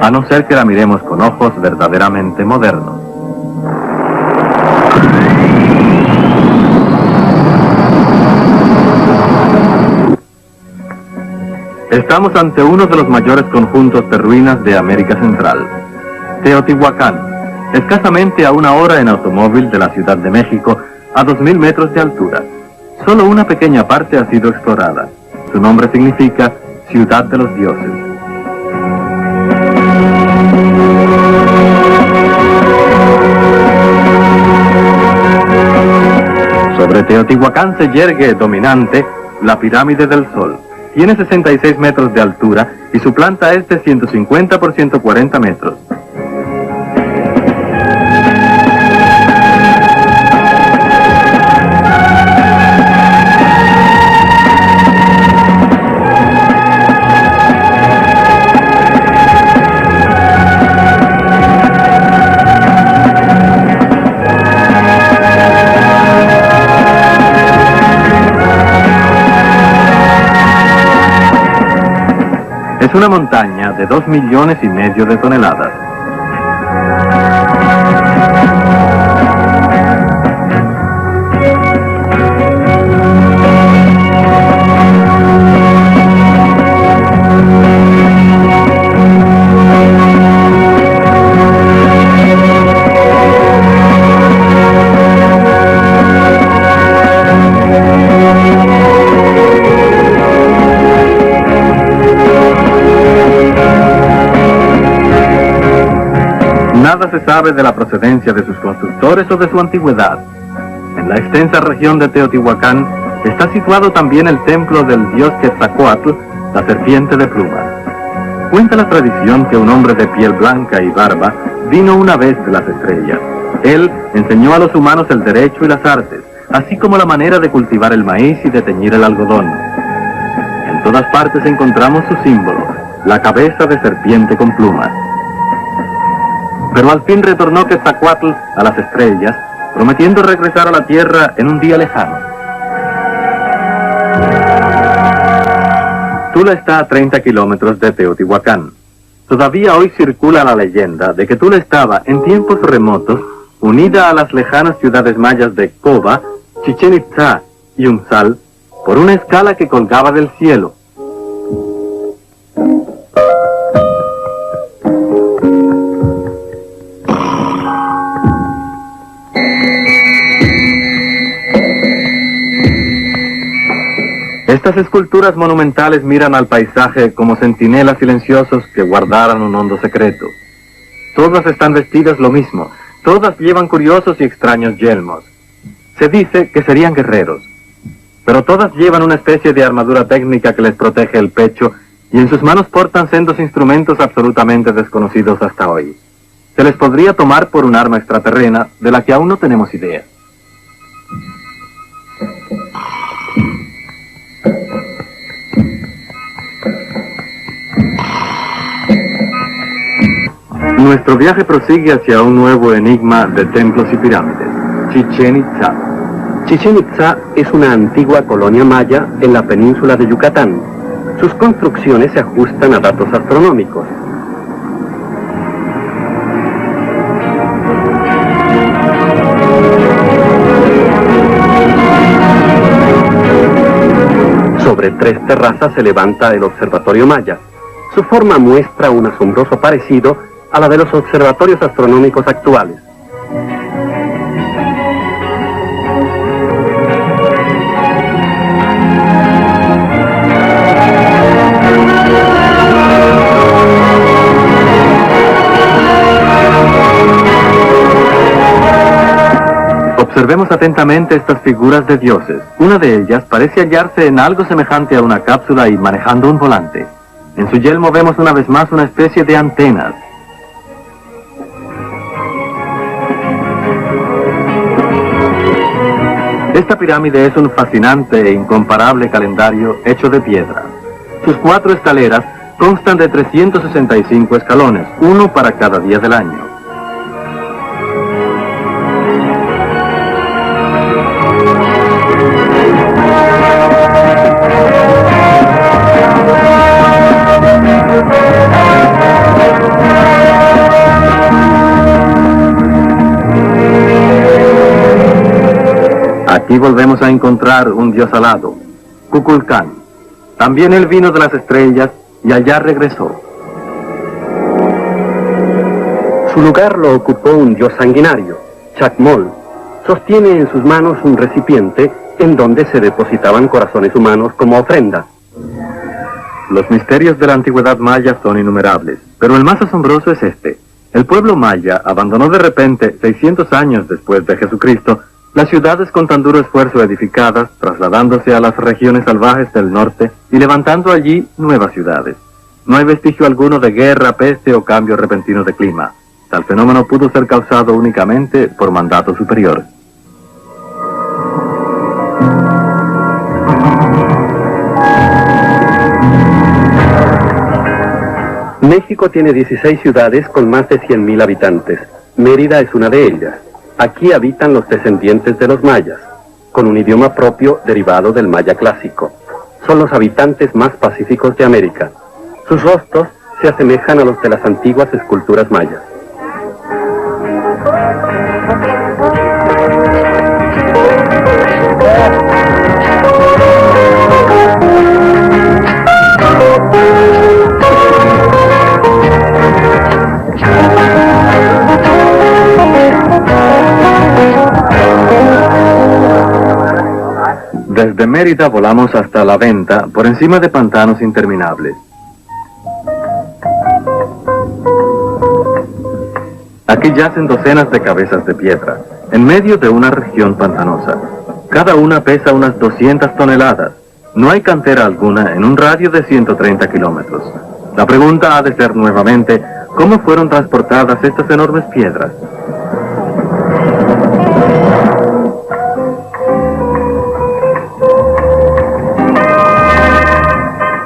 A no ser que la miremos con ojos verdaderamente modernos. Estamos ante uno de los mayores conjuntos de ruinas de América Central, Teotihuacán, escasamente a 1 hora en automóvil de la Ciudad de México, a 2000 metros de altura. Solo una pequeña parte ha sido explorada. Su nombre significa Ciudad de los Dioses. Sobre Teotihuacán se yergue dominante la pirámide del Sol. Tiene 66 metros de altura y su planta es de 150 por 140 metros. Es una montaña de 2,5 millones de toneladas. Nada se sabe de la procedencia de sus constructores o de su antigüedad. En la extensa región de Teotihuacán está situado también el templo del dios Quetzalcóatl, la serpiente de plumas. Cuenta la tradición que un hombre de piel blanca y barba vino una vez de las estrellas. Él enseñó a los humanos el derecho y las artes, así como la manera de cultivar el maíz y de teñir el algodón. En todas partes encontramos su símbolo, la cabeza de serpiente con plumas. Pero al fin retornó Quetzalcóatl a las estrellas, prometiendo regresar a la tierra en un día lejano. Tula está a 30 kilómetros de Teotihuacán. Todavía hoy circula la leyenda de que Tula estaba, en tiempos remotos, unida a las lejanas ciudades mayas de Coba, Chichén Itzá y Umsal, por una escala que colgaba del cielo. Estas esculturas monumentales miran al paisaje como centinelas silenciosos que guardaran un hondo secreto. Todas están vestidas lo mismo, todas llevan curiosos y extraños yelmos. Se dice que serían guerreros, pero todas llevan una especie de armadura técnica que les protege el pecho y en sus manos portan sendos instrumentos absolutamente desconocidos hasta hoy. Se les podría tomar por un arma extraterrena de la que aún no tenemos idea. Nuestro viaje prosigue hacia un nuevo enigma de templos y pirámides, Chichén Itzá. Chichén Itzá es una antigua colonia maya en la península de Yucatán. Sus construcciones se ajustan a datos astronómicos. Sobre 3 terrazas se levanta el Observatorio Maya. Su forma muestra un asombroso parecido a la de los observatorios astronómicos actuales. Observemos atentamente estas figuras de dioses. Una de ellas parece hallarse en algo semejante a una cápsula y manejando un volante. En su yelmo vemos una vez más una especie de antenas. Esta pirámide es un fascinante e incomparable calendario hecho de piedra. Sus 4 escaleras constan de 365 escalones, uno para cada día del año. Aquí volvemos a encontrar un dios alado, Kukulcán. También él vino de las estrellas y allá regresó. Su lugar lo ocupó un dios sanguinario, Chacmol. Sostiene en sus manos un recipiente en donde se depositaban corazones humanos como ofrenda. Los misterios de la antigüedad maya son innumerables, pero el más asombroso es este. El pueblo maya abandonó de repente, 600 años después de Jesucristo, las ciudades con tan duro esfuerzo edificadas, trasladándose a las regiones salvajes del norte y levantando allí nuevas ciudades. No hay vestigio alguno de guerra, peste o cambio repentino de clima. Tal fenómeno pudo ser causado únicamente por mandato superior. México tiene 16 ciudades con más de 100.000 habitantes. Mérida es una de ellas. Aquí habitan los descendientes de los mayas, con un idioma propio derivado del maya clásico. Son los habitantes más pacíficos de América. Sus rostros se asemejan a los de las antiguas esculturas mayas. Desde Mérida volamos hasta La Venta, por encima de pantanos interminables. Aquí yacen docenas de cabezas de piedra, en medio de una región pantanosa. Cada una pesa unas 200 toneladas. No hay cantera alguna en un radio de 130 kilómetros. La pregunta ha de ser nuevamente, ¿cómo fueron transportadas estas enormes piedras?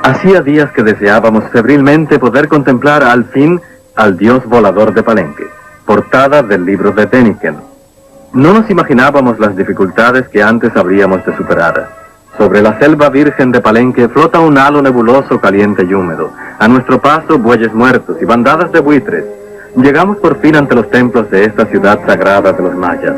Hacía días que deseábamos febrilmente poder contemplar al fin al dios volador de Palenque, portada del libro de Däniken. No nos imaginábamos las dificultades que antes habríamos de superar. Sobre la selva virgen de Palenque flota un halo nebuloso, caliente y húmedo. A nuestro paso, bueyes muertos y bandadas de buitres. Llegamos por fin ante los templos de esta ciudad sagrada de los mayas.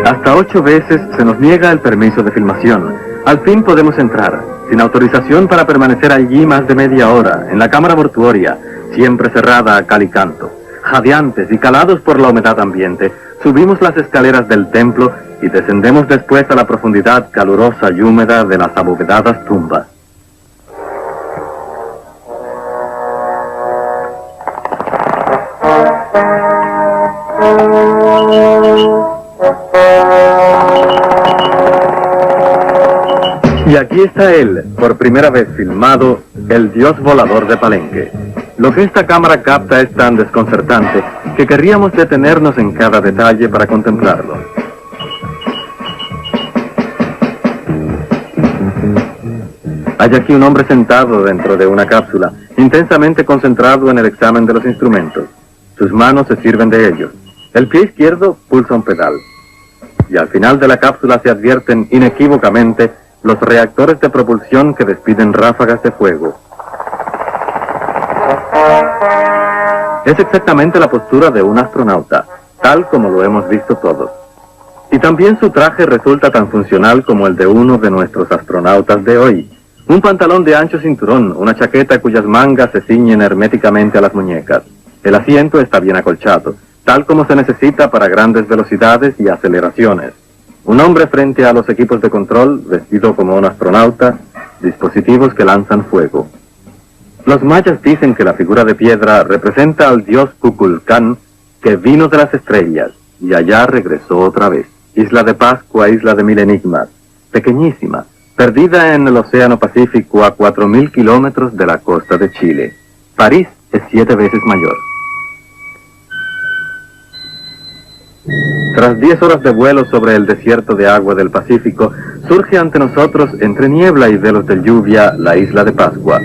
Hasta 8 veces se nos niega el permiso de filmación. Al fin podemos entrar, sin autorización para permanecer allí más de media hora, en la cámara mortuoria, siempre cerrada a cal y canto. Jadeantes y calados por la humedad ambiente, subimos las escaleras del templo y descendemos después a la profundidad calurosa y húmeda de las abovedadas tumbas. Y aquí está él, por primera vez filmado, el dios volador de Palenque. Lo que esta cámara capta es tan desconcertante que querríamos detenernos en cada detalle para contemplarlo. Hay aquí un hombre sentado dentro de una cápsula, intensamente concentrado en el examen de los instrumentos. Sus manos se sirven de ellos. El pie izquierdo pulsa un pedal. Y al final de la cápsula se advierten inequívocamente los reactores de propulsión que despiden ráfagas de fuego. Es exactamente la postura de un astronauta, tal como lo hemos visto todos. Y también su traje resulta tan funcional como el de uno de nuestros astronautas de hoy. Un pantalón de ancho cinturón, una chaqueta cuyas mangas se ciñen herméticamente a las muñecas. El asiento está bien acolchado, tal como se necesita para grandes velocidades y aceleraciones. Un hombre frente a los equipos de control, vestido como un astronauta, dispositivos que lanzan fuego. Los mayas dicen que la figura de piedra representa al dios Kukulcán, que vino de las estrellas y allá regresó otra vez. Isla de Pascua, isla de mil enigmas, pequeñísima, perdida en el Océano Pacífico a 4.000 kilómetros de la costa de Chile. París es 7 veces mayor. Tras 10 horas de vuelo sobre el desierto de agua del Pacífico, surge ante nosotros, entre niebla y velos de lluvia, la isla de Pascua.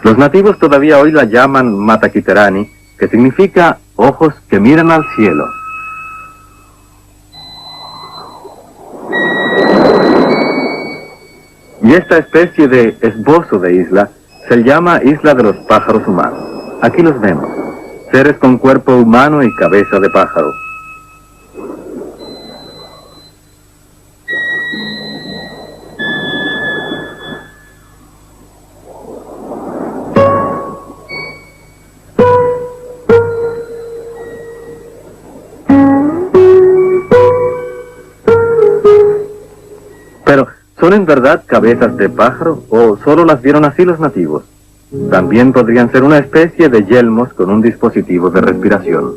Los nativos todavía hoy la llaman Mataquiterani, que significa ojos que miran al cielo. Y esta especie de esbozo de isla se llama Isla de los Pájaros Humanos. Aquí los vemos, seres con cuerpo humano y cabeza de pájaro. Pero, ¿son en verdad cabezas de pájaro o solo las vieron así los nativos? También podrían ser una especie de yelmos con un dispositivo de respiración.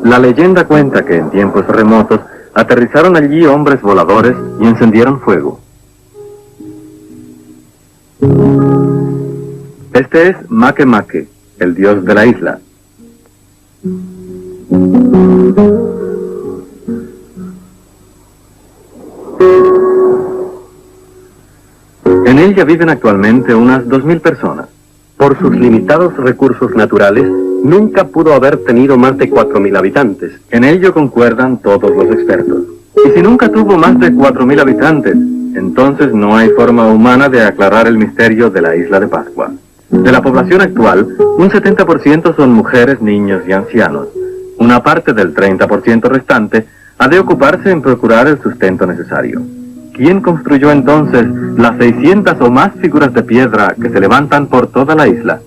La leyenda cuenta que en tiempos remotos aterrizaron allí hombres voladores y encendieron fuego. Este es Makemake, el dios de la isla. En ella viven actualmente unas 2.000 personas. Por sus limitados recursos naturales, nunca pudo haber tenido más de 4.000 habitantes. En ello concuerdan todos los expertos. Y si nunca tuvo más de 4.000 habitantes, entonces no hay forma humana de aclarar el misterio de la isla de Pascua. De la población actual, un 70% son mujeres, niños y ancianos. Una parte del 30% restante ha de ocuparse en procurar el sustento necesario. ¿Quién construyó entonces las 600 o más figuras de piedra que se levantan por toda la isla?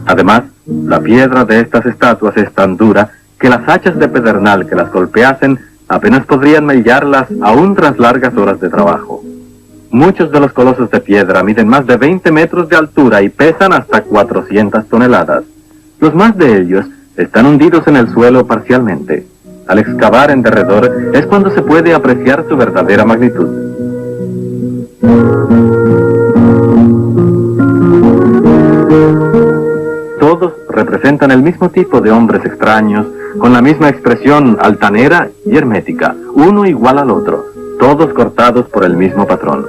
Además, la piedra de estas estatuas es tan dura que las hachas de pedernal que las golpeasen apenas podrían mellarlas aún tras largas horas de trabajo. Muchos de los colosos de piedra miden más de 20 metros de altura y pesan hasta 400 toneladas. Los más de ellos están hundidos en el suelo parcialmente. Al excavar en derredor es cuando se puede apreciar su verdadera magnitud. Todos representan el mismo tipo de hombres extraños, con la misma expresión altanera y hermética, uno igual al otro, todos cortados por el mismo patrón.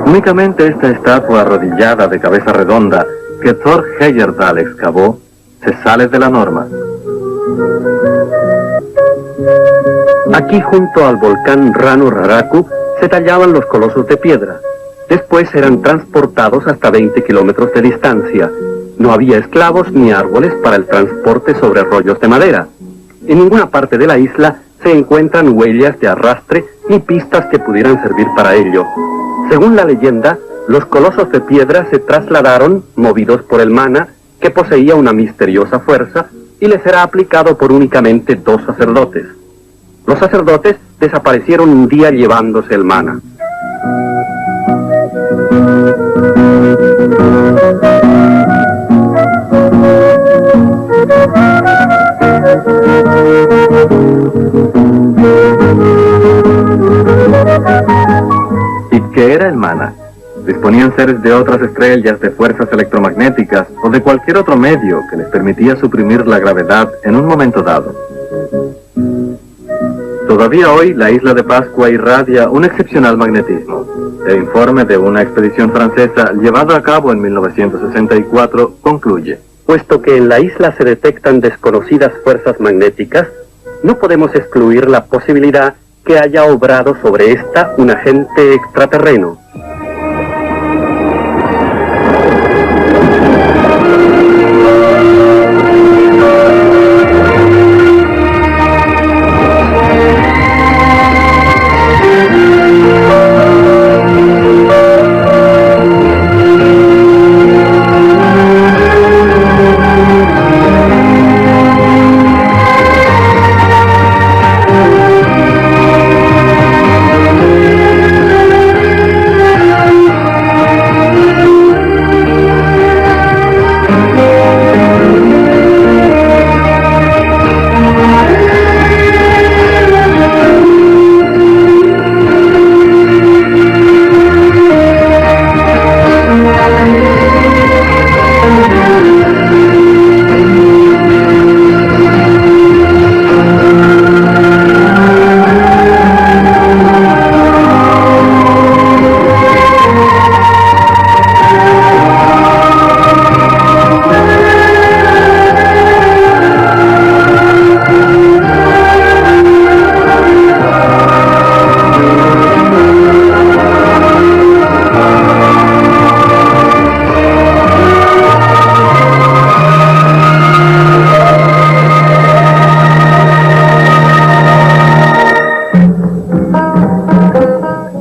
Únicamente esta estatua arrodillada de cabeza redonda que Thor Heyerdahl excavó se sale de la norma. Aquí junto al volcán Rano Raraku se tallaban los colosos de piedra. Después eran transportados hasta 20 kilómetros de distancia. No había esclavos ni árboles para el transporte sobre rollos de madera. En ninguna parte de la isla se encuentran huellas de arrastre ni pistas que pudieran servir para ello. Según la leyenda, los colosos de piedra se trasladaron movidos por el mana, que poseía una misteriosa fuerza, y les era aplicado por únicamente 2 sacerdotes. Los sacerdotes desaparecieron un día llevándose el mana. disponían seres de otras estrellas de fuerzas electromagnéticas o de cualquier otro medio que les permitía suprimir la gravedad en un momento dado. Todavía hoy la isla de Pascua irradia un excepcional magnetismo. El informe de una expedición francesa llevada a cabo en 1964 concluye: puesto que en la isla se detectan desconocidas fuerzas magnéticas, no podemos excluir la posibilidad que haya obrado sobre esta un agente extraterreno.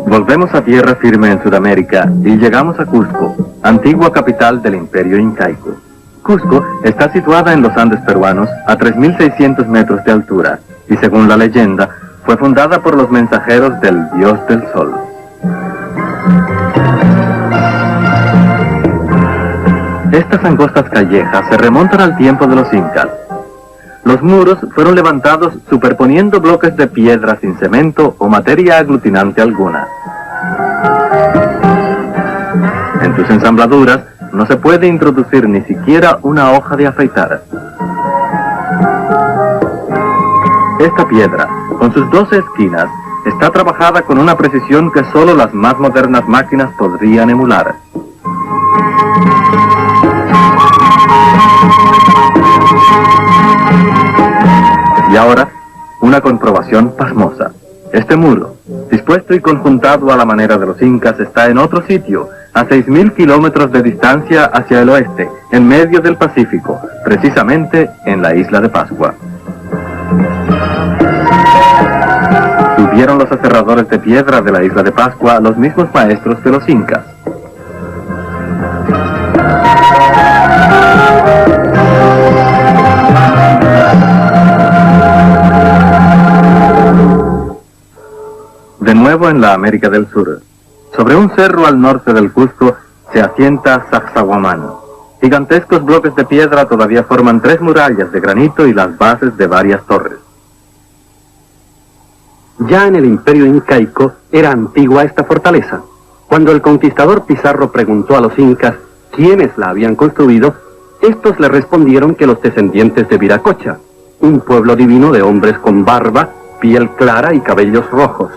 Volvemos a tierra firme en Sudamérica y llegamos a Cusco, antigua capital del Imperio Incaico. Cusco está situada en los Andes peruanos a 3.600 metros de altura y, según la leyenda, fue fundada por los mensajeros del dios del sol. Estas angostas callejas se remontan al tiempo de los incas. Los muros fueron levantados superponiendo bloques de piedra sin cemento o materia aglutinante alguna. En sus ensambladuras no se puede introducir ni siquiera una hoja de afeitar. Esta piedra, con sus 12 esquinas, está trabajada con una precisión que solo las más modernas máquinas podrían emular. Y ahora, una comprobación pasmosa. Este muro, dispuesto y conjuntado a la manera de los incas, está en otro sitio, a 6.000 kilómetros de distancia hacia el oeste, en medio del Pacífico, precisamente en la isla de Pascua. Tuvieron los aserradores de piedra de la isla de Pascua los mismos maestros que los incas. De nuevo en la América del Sur, sobre un cerro al norte del Cusco se asienta Sacsayhuamán. Gigantescos bloques de piedra todavía forman 3 murallas de granito y las bases de varias torres. Ya en el Imperio Incaico era antigua esta fortaleza. Cuando el conquistador Pizarro preguntó a los incas quiénes la habían construido, estos le respondieron que los descendientes de Viracocha, un pueblo divino de hombres con barba, piel clara y cabellos rojos.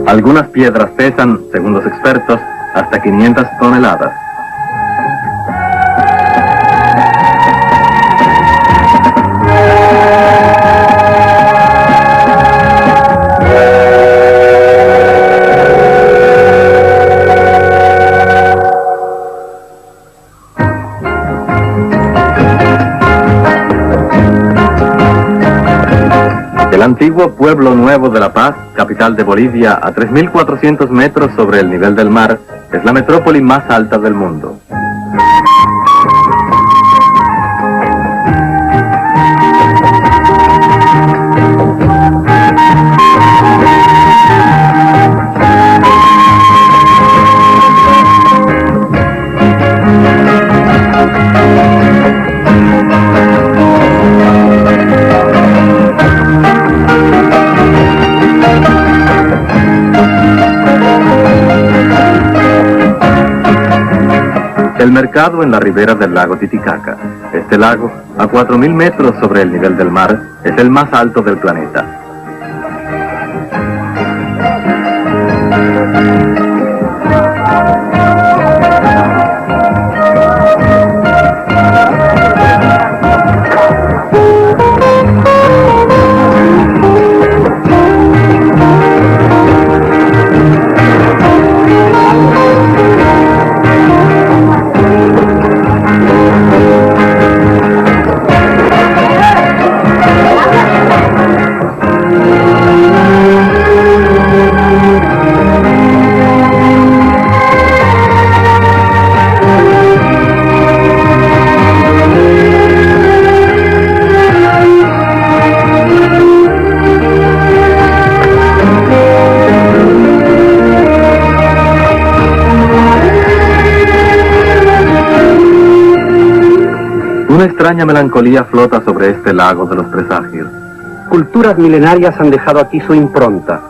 Algunas piedras pesan, según los expertos, hasta 500 toneladas. El antiguo Pueblo Nuevo de La Paz, capital de Bolivia, a 3.400 metros sobre el nivel del mar, es la metrópoli más alta del mundo. ubicado en la ribera del lago Titicaca. Este lago, a 4.000 metros sobre el nivel del mar, es el más alto del planeta. Una extraña melancolía flota sobre este lago de los presagios. Culturas milenarias han dejado aquí su impronta.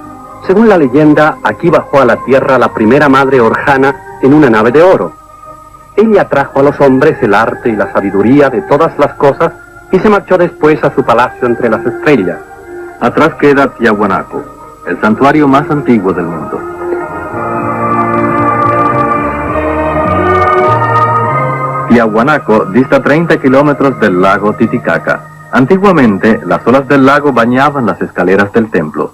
Según la leyenda, aquí bajó a la tierra la primera madre Orjana en una nave de oro. Ella trajo a los hombres el arte y la sabiduría de todas las cosas y se marchó después a su palacio entre las estrellas. Atrás queda Tiahuanaco, el santuario más antiguo del mundo. Tiahuanaco dista 30 kilómetros del lago Titicaca. Antiguamente, las olas del lago bañaban las escaleras del templo.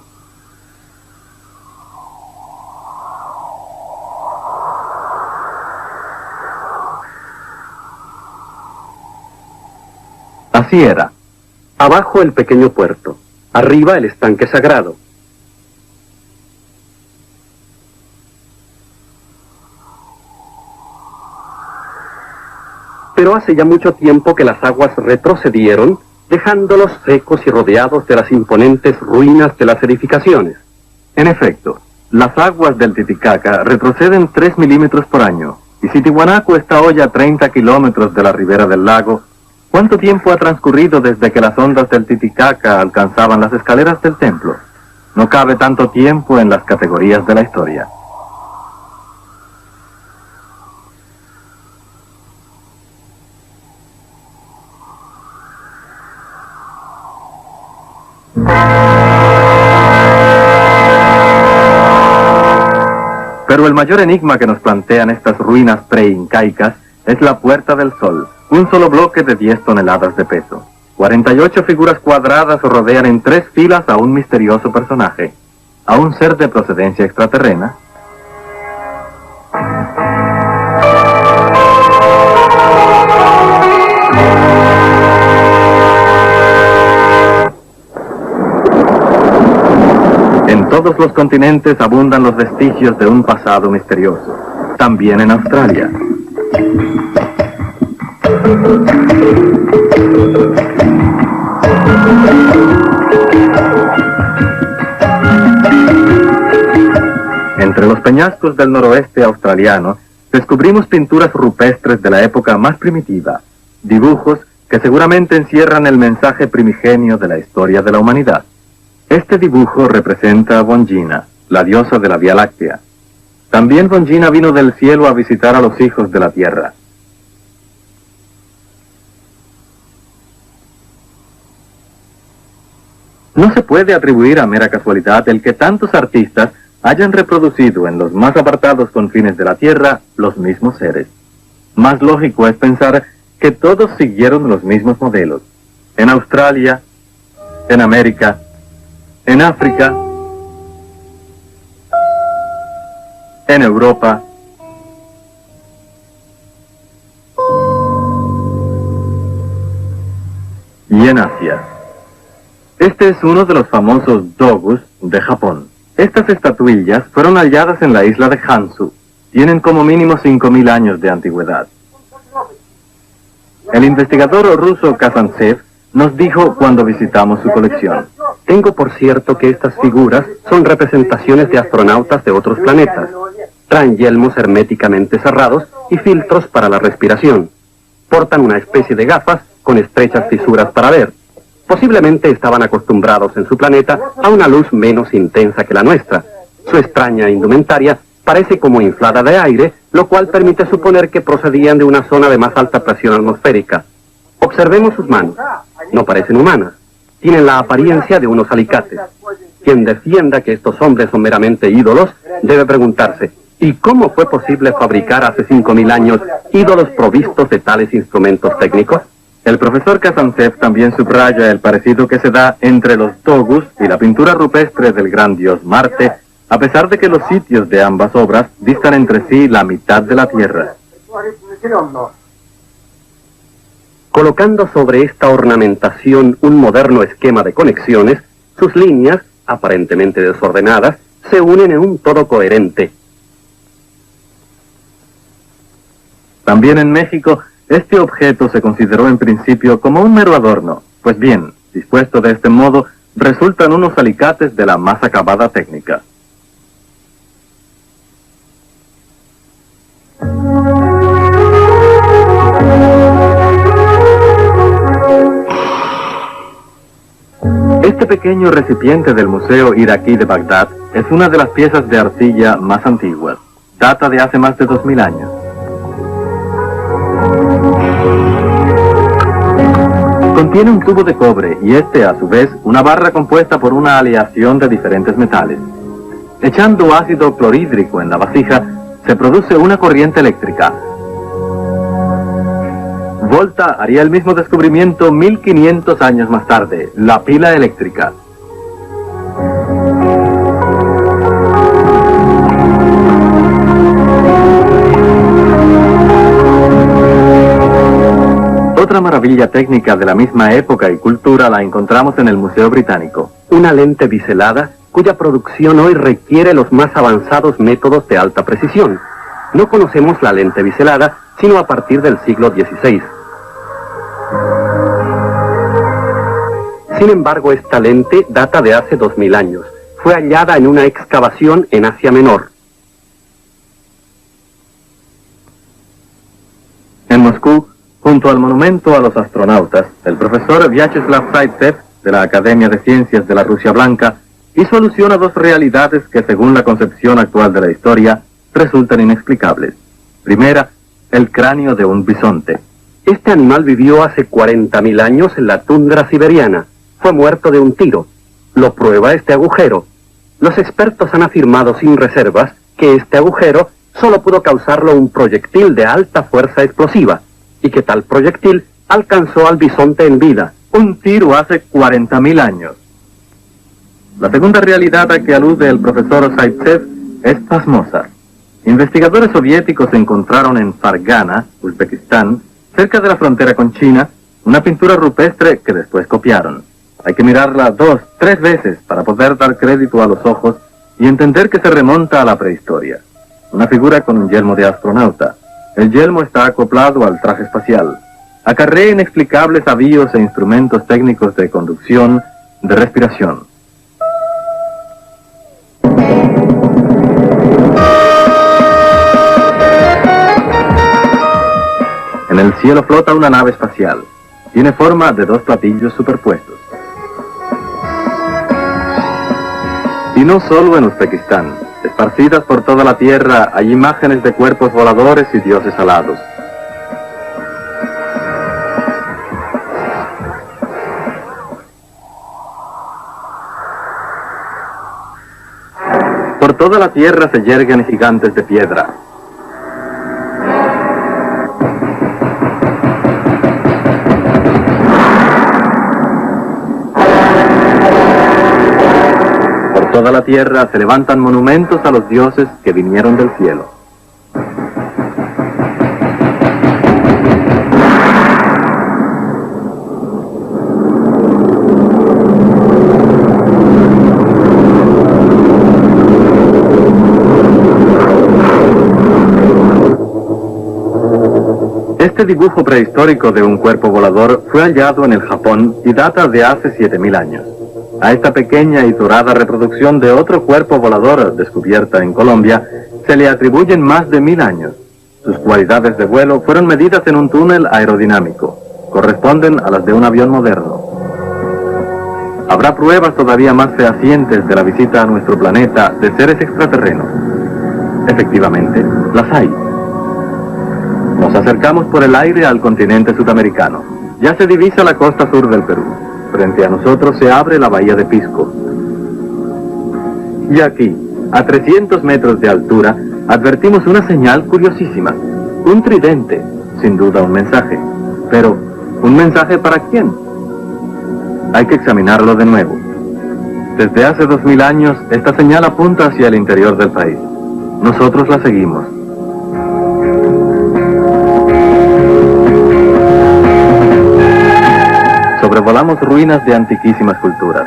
Así era. Abajo el pequeño puerto, arriba el estanque sagrado. Pero hace ya mucho tiempo que las aguas retrocedieron, dejándolos secos y rodeados de las imponentes ruinas de las edificaciones. En efecto, las aguas del Titicaca retroceden 3 milímetros por año, y si Tiahuanaco está hoy a 30 kilómetros de la ribera del lago, ¿cuánto tiempo ha transcurrido desde que las ondas del Titicaca alcanzaban las escaleras del templo? No cabe tanto tiempo en las categorías de la historia. Pero el mayor enigma que nos plantean estas ruinas preincaicas es la Puerta del Sol, un solo bloque de 10 toneladas de peso. 48 figuras cuadradas rodean en 3 filas a un misterioso personaje, a un ser de procedencia extraterrena. En todos los continentes abundan los vestigios de un pasado misterioso, también en Australia. Entre los peñascos del noroeste australiano, descubrimos pinturas rupestres de la época más primitiva, dibujos que seguramente encierran el mensaje primigenio de la historia de la humanidad. Este dibujo representa a Bongina, la diosa de la Vía Láctea. También Bongina vino del cielo a visitar a los hijos de la tierra. No se puede atribuir a mera casualidad el que tantos artistas hayan reproducido en los más apartados confines de la Tierra los mismos seres. Más lógico es pensar que todos siguieron los mismos modelos. En Australia, en América, en África, en Europa, y en Asia. Este es uno de los famosos dogus de Japón. Estas estatuillas fueron halladas en la isla de Hansu. Tienen como mínimo 5.000 años de antigüedad. El investigador ruso Kazantsev nos dijo cuando visitamos su colección: Tengo por cierto que estas figuras son representaciones de astronautas de otros planetas. Traen yelmos herméticamente cerrados y filtros para la respiración. Portan una especie de gafas con estrechas fisuras para ver. Posiblemente estaban acostumbrados en su planeta a una luz menos intensa que la nuestra. Su extraña indumentaria parece como inflada de aire lo cual permite suponer que procedían de una zona de más alta presión atmosférica. Observemos sus manos. No parecen humanas. Tienen la apariencia de unos alicates. Quien defienda que estos hombres son meramente ídolos, debe preguntarse, ¿y cómo fue posible fabricar hace 5.000 años ídolos provistos de tales instrumentos técnicos? El profesor Kazantsev también subraya el parecido que se da entre los togus y la pintura rupestre del gran dios Marte, a pesar de que los sitios de ambas obras distan entre sí la mitad de la Tierra. Colocando sobre esta ornamentación un moderno esquema de conexiones, sus líneas, aparentemente desordenadas, se unen en un todo coherente. También en México, este objeto se consideró en principio como un mero adorno. Pues bien, dispuesto de este modo, resultan unos alicates de la más acabada técnica. Este pequeño recipiente del Museo Iraquí de Bagdad es una de las piezas de arcilla más antiguas. Data de hace más de 2000 años. Contiene un tubo de cobre y este, a su vez, una barra compuesta por una aleación de diferentes metales. Echando ácido clorhídrico en la vasija, se produce una corriente eléctrica. Volta haría el mismo descubrimiento 1500 años más tarde, la pila eléctrica. Otra maravilla técnica de la misma época y cultura la encontramos en el Museo Británico. Una lente biselada cuya producción hoy requiere los más avanzados métodos de alta precisión. No conocemos la lente biselada sino a partir del siglo XVI. Sin embargo, esta lente data de hace 2000 años. Fue hallada en una excavación en Asia Menor. En Moscú, junto al monumento a los astronautas, el profesor Vyacheslav Zaitsev, de la Academia de Ciencias de la Rusia Blanca, hizo alusión a dos realidades que, según la concepción actual de la historia, resultan inexplicables. Primera, el cráneo de un bisonte. Este animal vivió hace 40.000 años en la tundra siberiana. Fue muerto de un tiro. Lo prueba este agujero. Los expertos han afirmado sin reservas que este agujero solo pudo causarlo un proyectil de alta fuerza explosiva, y que tal proyectil alcanzó al bisonte en vida. Un tiro hace 40.000 años. La segunda realidad a que alude el profesor Zaitsev es pasmosa. Investigadores soviéticos encontraron en Fargana, Uzbekistán, cerca de la frontera con China, una pintura rupestre que después copiaron. Hay que mirarla 2, 3 veces para poder dar crédito a los ojos y entender que se remonta a la prehistoria. Una figura con un yelmo de astronauta. El yelmo está acoplado al traje espacial. Acarrea inexplicables avíos e instrumentos técnicos de conducción, de respiración. En el cielo flota una nave espacial. Tiene forma de 2 platillos superpuestos. Y no solo en Uzbekistán. Esparcidas por toda la Tierra hay imágenes de cuerpos voladores y dioses alados. Por toda la Tierra se yerguen gigantes de piedra. Por toda la Tierra se levantan monumentos a los dioses que vinieron del cielo. Este dibujo prehistórico de un cuerpo volador fue hallado en el Japón y data de hace 7000 años. A esta pequeña y dorada reproducción de otro cuerpo volador descubierta en Colombia se le atribuyen más de 1000 años. Sus cualidades de vuelo fueron medidas en un túnel aerodinámico. Corresponden a las de un avión moderno. Habrá pruebas todavía más fehacientes de la visita a nuestro planeta de seres extraterrenos. Efectivamente, las hay. Nos acercamos por el aire al continente sudamericano. Ya se divisa la costa sur del Perú. Frente a nosotros se abre la bahía de Pisco. Y aquí, a 300 metros de altura, advertimos una señal curiosísima. Un tridente, sin duda un mensaje. Pero, ¿un mensaje para quién? Hay que examinarlo de nuevo. Desde hace 2000 años, esta señal apunta hacia el interior del país. Nosotros la seguimos. Sobrevolamos ruinas de antiquísimas culturas.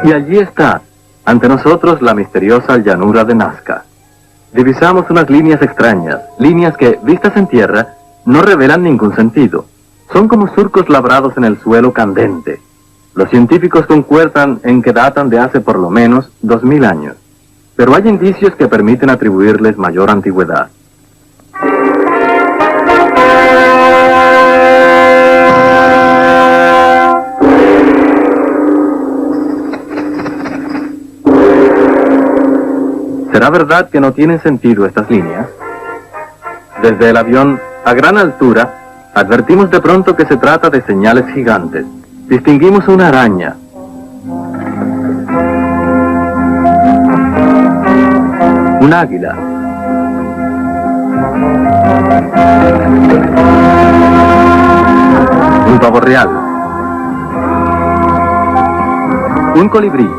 Y allí está, ante nosotros, la misteriosa llanura de Nazca. Divisamos unas líneas extrañas, líneas que, vistas en tierra, no revelan ningún sentido. Son como surcos labrados en el suelo candente. Los científicos concuerdan en que datan de hace por lo menos 2000 años. Pero hay indicios que permiten atribuirles mayor antigüedad. ¿Será verdad que no tienen sentido estas líneas? Desde el avión, a gran altura, advertimos de pronto que se trata de señales gigantes. Distinguimos una araña. Un águila. Un pavo real. Un colibrí.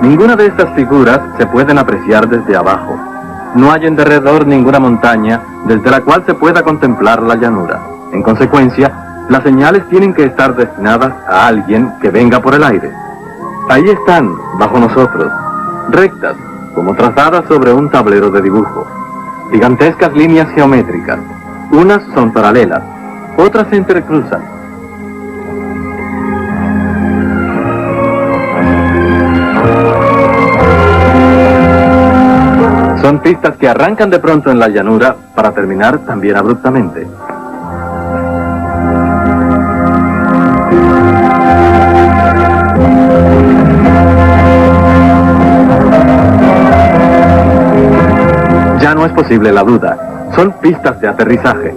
Ninguna de estas figuras se pueden apreciar desde abajo. No hay en derredor ninguna montaña desde la cual se pueda contemplar la llanura. En consecuencia, las señales tienen que estar destinadas a alguien que venga por el aire. Ahí están, bajo nosotros, rectas, como trazadas sobre un tablero de dibujo. Gigantescas líneas geométricas. Unas son paralelas, otras se intercruzan. Son pistas que arrancan de pronto en la llanura para terminar también abruptamente. Ya no es posible la duda. Son pistas de aterrizaje.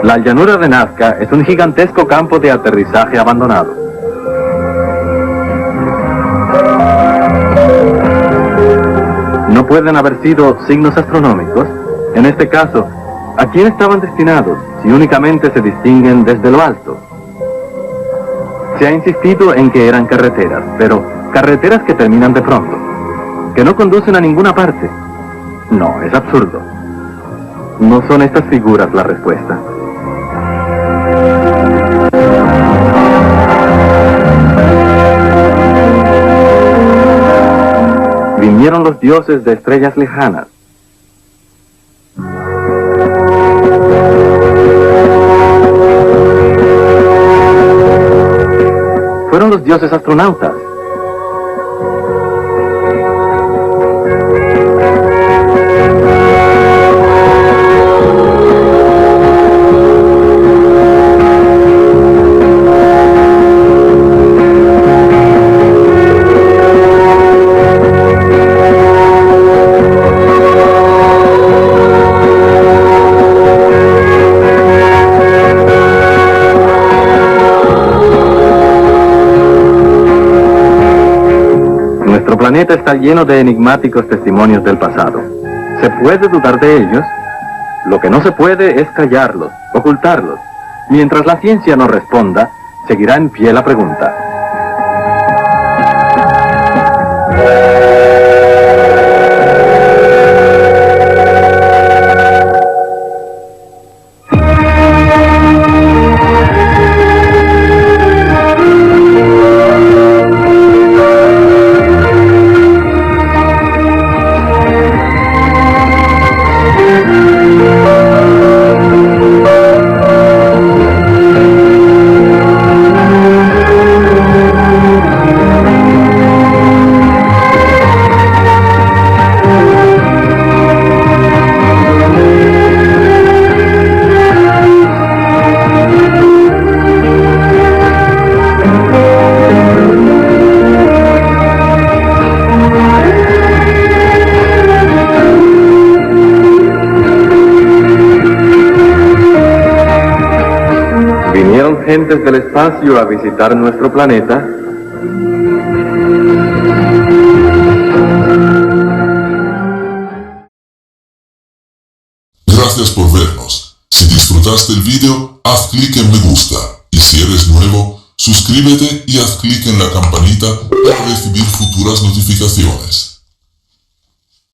La llanura de Nazca es un gigantesco campo de aterrizaje abandonado. No pueden haber sido signos astronómicos. En este caso, ¿a quién estaban destinados si únicamente se distinguen desde lo alto? Se ha insistido en que eran carreteras, pero carreteras que terminan de pronto, que no conducen a ninguna parte. No, es absurdo. No son estas figuras la respuesta. Vinieron los dioses de estrellas lejanas. Fueron los dioses astronautas. Nuestro planeta está lleno de enigmáticos testimonios del pasado. ¿Se puede dudar de ellos? Lo que no se puede es callarlos, ocultarlos. Mientras la ciencia no responda, seguirá en pie la pregunta. gentes del espacio a visitar nuestro planeta? Gracias por vernos. Si disfrutaste el video, haz clic en me gusta. Y si eres nuevo, suscríbete y haz clic en la campanita para recibir futuras notificaciones.